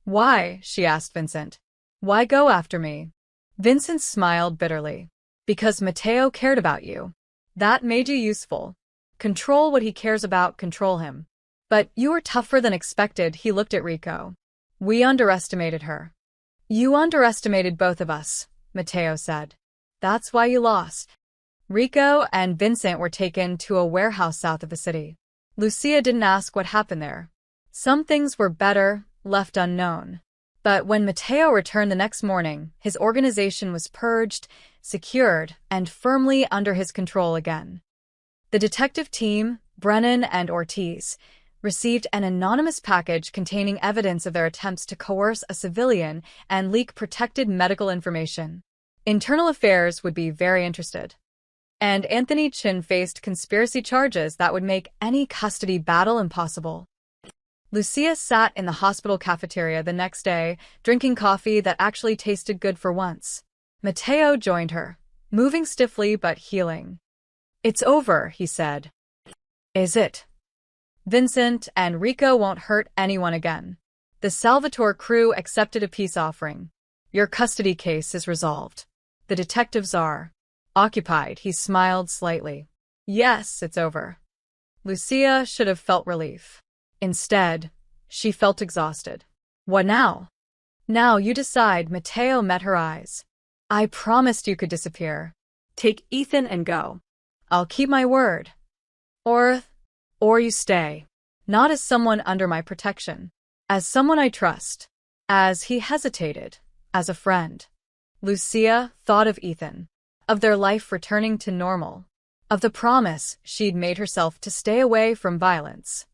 Why? She asked Vincent. Why go after me? Vincent smiled bitterly. Because Matteo cared about you. That made you useful. Control what he cares about, control him. But you were tougher than expected, he looked at Rico. We underestimated her. You underestimated both of us, Matteo said. That's why you lost. Rico and Vincent were taken to a warehouse south of the city. Lucia didn't ask what happened there. Some things were better left unknown. But when Matteo returned the next morning, his organization was purged, secured, and firmly under his control again. The detective team, Brennan and Ortiz, received an anonymous package containing evidence of their attempts to coerce a civilian and leak protected medical information. Internal Affairs would be very interested. And Anthony Chin faced conspiracy charges that would make any custody battle impossible. Lucia sat in the hospital cafeteria the next day, drinking coffee that actually tasted good for once. Matteo joined her, moving stiffly but healing. It's over, he said. Is it? Vincent and Rico won't hurt anyone again. The Salvatore crew accepted a peace offering. Your custody case is resolved. The detectives are occupied. He smiled slightly. Yes, it's over. Lucia should have felt relief. Instead, she felt exhausted. What now? Now you decide. Matteo met her eyes. I promised you could disappear. Take Ethan and go. I'll keep my word. Or you stay. Not as someone under my protection. As someone I trust. As he hesitated. As a friend. Lucia thought of Ethan. Of their life returning to normal. Of the promise she'd made herself to stay away from violence.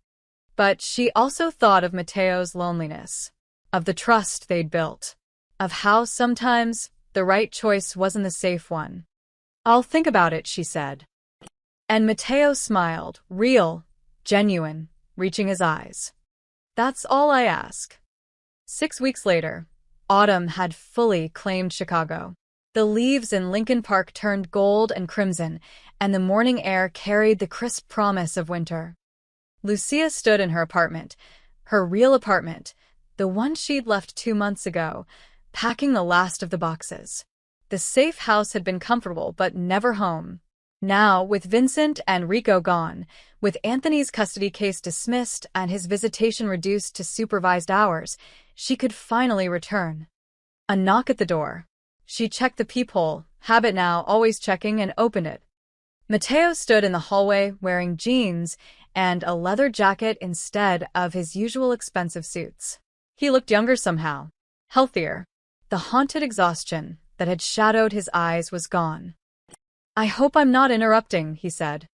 But she also thought of Matteo's loneliness. Of the trust they'd built. Of how sometimes the right choice wasn't the safe one. I'll think about it, she said. And Matteo smiled, real, genuine, reaching his eyes. That's all I ask. 6 weeks later, autumn had fully claimed Chicago. The leaves in Lincoln Park turned gold and crimson, and the morning air carried the crisp promise of winter. Lucia stood in her apartment, her real apartment, the one she'd left 2 months ago, packing the last of the boxes. The safe house had been comfortable, but never home. Now, with Vincent and Rico gone, with Anthony's custody case dismissed and his visitation reduced to supervised hours, she could finally return. A knock at the door. She checked the peephole, habit now, always checking, and opened it. Matteo stood in the hallway wearing jeans and a leather jacket instead of his usual expensive suits. He looked younger somehow, healthier. The haunted exhaustion that had shadowed his eyes was gone. I hope I'm not interrupting, he said.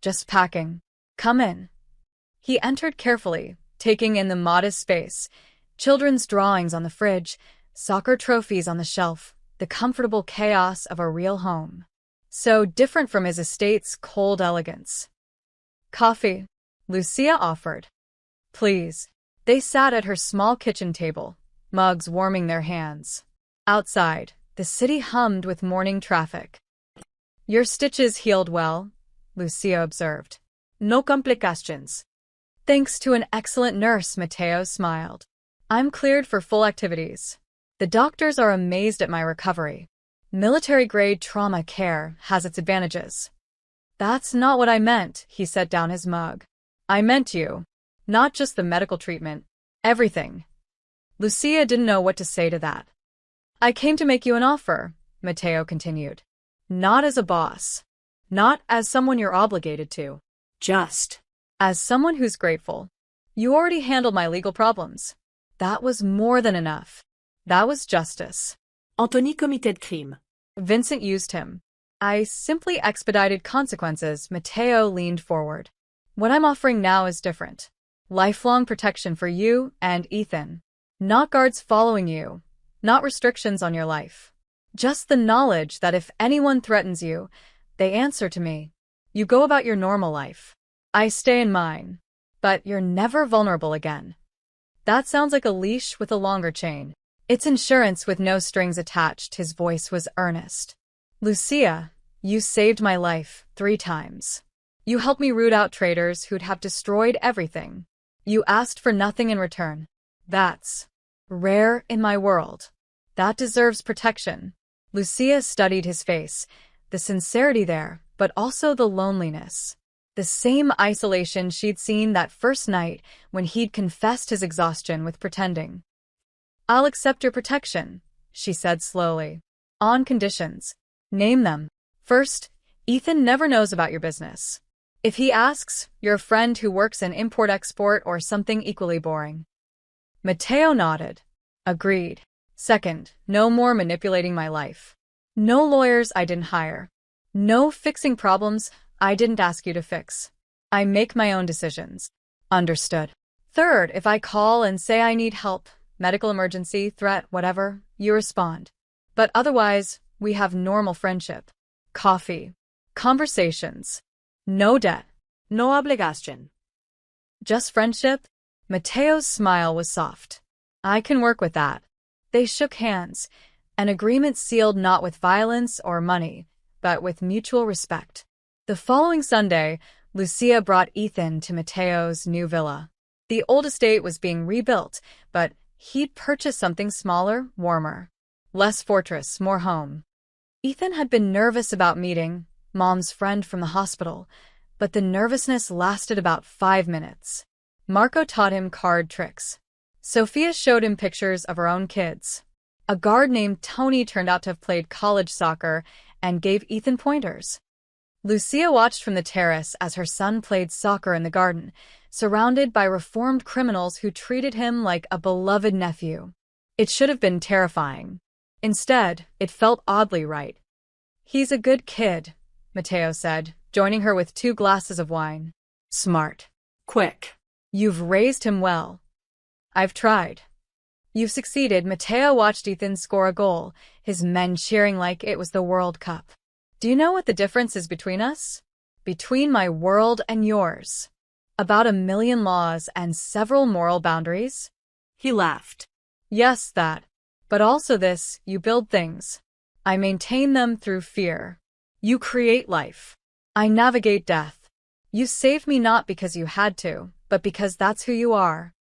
Just packing. Come in. He entered carefully, taking in the modest space, children's drawings on the fridge, soccer trophies on the shelf, the comfortable chaos of a real home. So different from his estate's cold elegance. Coffee, Lucia offered. Please. They sat at her small kitchen table, mugs warming their hands. Outside, the city hummed with morning traffic. Your stitches healed well, Lucia observed. No complications. Thanks to an excellent nurse, Mateo smiled. I'm cleared for full activities. The doctors are amazed at my recovery. Military-grade trauma care has its advantages. That's not what I meant, he set down his mug. I meant you. Not just the medical treatment. Everything. Lucia didn't know what to say to that. I came to make you an offer, Mateo continued. Not as a boss. Not as someone you're obligated to. Just as someone who's grateful. You already handled my legal problems. That was more than enough. That was justice. Anthony committed crime. Vincent used him. I simply expedited consequences. Mateo leaned forward. What I'm offering now is different. Lifelong protection for you and Ethan. Not guards following you. Not restrictions on your life. Just the knowledge that if anyone threatens you, they answer to me. You go about your normal life. I stay in mine. But you're never vulnerable again. That sounds like a leash with a longer chain. It's insurance with no strings attached. His voice was earnest. Lucia, you saved my life 3 times. You helped me root out traitors who'd have destroyed everything. You asked for nothing in return. That's rare in my world. That deserves protection. Lucia studied his face, the sincerity there, but also the loneliness. The same isolation she'd seen that first night when he'd confessed his exhaustion with pretending. I'll accept your protection, she said slowly. On conditions. Name them. First, Ethan never knows about your business. If he asks, you're a friend who works in import-export or something equally boring. Mateo nodded. Agreed. Second, no more manipulating my life. No lawyers I didn't hire. No fixing problems I didn't ask you to fix. I make my own decisions. Understood. Third, if I call and say I need help, medical emergency, threat, whatever, you respond. But otherwise, we have normal friendship. Coffee. Conversations. No debt. No obligation. Just friendship? Mateo's smile was soft. I can work with that. They shook hands, an agreement sealed not with violence or money, but with mutual respect. The following Sunday, Lucia brought Ethan to Mateo's new villa. The old estate was being rebuilt, but he'd purchased something smaller, warmer. Less fortress, more home. Ethan had been nervous about meeting Mom's friend from the hospital, but the nervousness lasted about 5 minutes. Marco taught him card tricks. Sophia showed him pictures of her own kids. A guard named Tony turned out to have played college soccer and gave Ethan pointers. Lucia watched from the terrace as her son played soccer in the garden, surrounded by reformed criminals who treated him like a beloved nephew. It should have been terrifying. Instead, it felt oddly right. He's a good kid, Mateo said, joining her with 2 glasses of wine. Smart. Quick. You've raised him well. I've tried. You've succeeded. Mateo watched Ethan score a goal, his men cheering like it was the World Cup. Do you know what the difference is between us? Between my world and yours. About 1 million laws and several moral boundaries? He laughed. Yes, that. But also this, you build things. I maintain them through fear. You create life. I navigate death. You saved me not because you had to, but because that's who you are.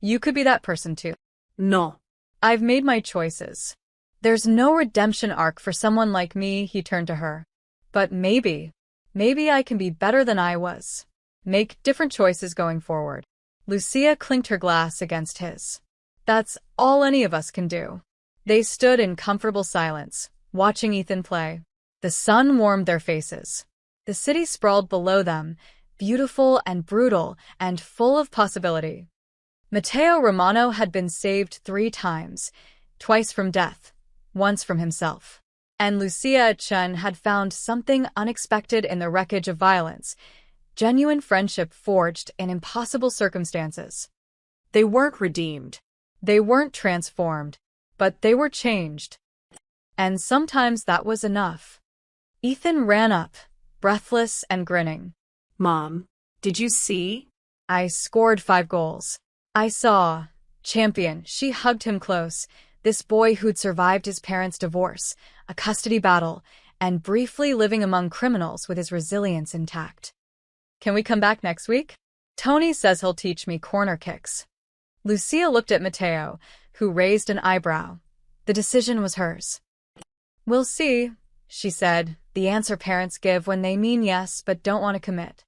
You could be that person too. No. I've made my choices. There's no redemption arc for someone like me, he turned to her. But maybe I can be better than I was. Make different choices going forward. Lucia clinked her glass against his. That's all any of us can do. They stood in comfortable silence, watching Ethan play. The sun warmed their faces. The city sprawled below them, beautiful and brutal and full of possibility. Mateo Romano had been saved 3 times, twice from death, once from himself. And Lucia Chen had found something unexpected in the wreckage of violence, genuine friendship forged in impossible circumstances. They weren't redeemed. They weren't transformed. but they were changed. And sometimes that was enough. Ethan ran up, breathless and grinning. Mom, did you see? I scored 5 goals. I saw. Champion. She hugged him close. This boy who'd survived his parents' divorce, a custody battle, and briefly living among criminals with his resilience intact. Can we come back next week? Tony says he'll teach me corner kicks. Lucia looked at Mateo, who raised an eyebrow. The decision was hers. We'll see, she said, the answer parents give when they mean yes but don't want to commit.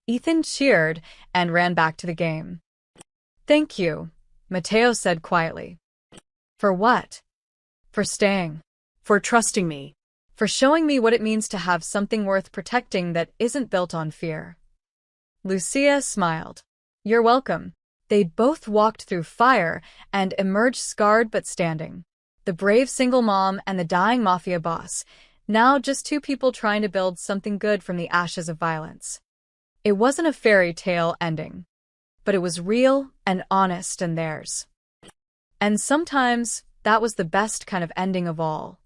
Ethan cheered and ran back to the game. Thank you, Mateo said quietly. For what? For staying. For trusting me. For showing me what it means to have something worth protecting that isn't built on fear. Lucia smiled. You're welcome. They'd both walked through fire and emerged scarred but standing. The brave single mom and the dying mafia boss, now just 2 people trying to build something good from the ashes of violence. It wasn't a fairy tale ending, but it was real and honest and theirs. And sometimes that was the best kind of ending of all.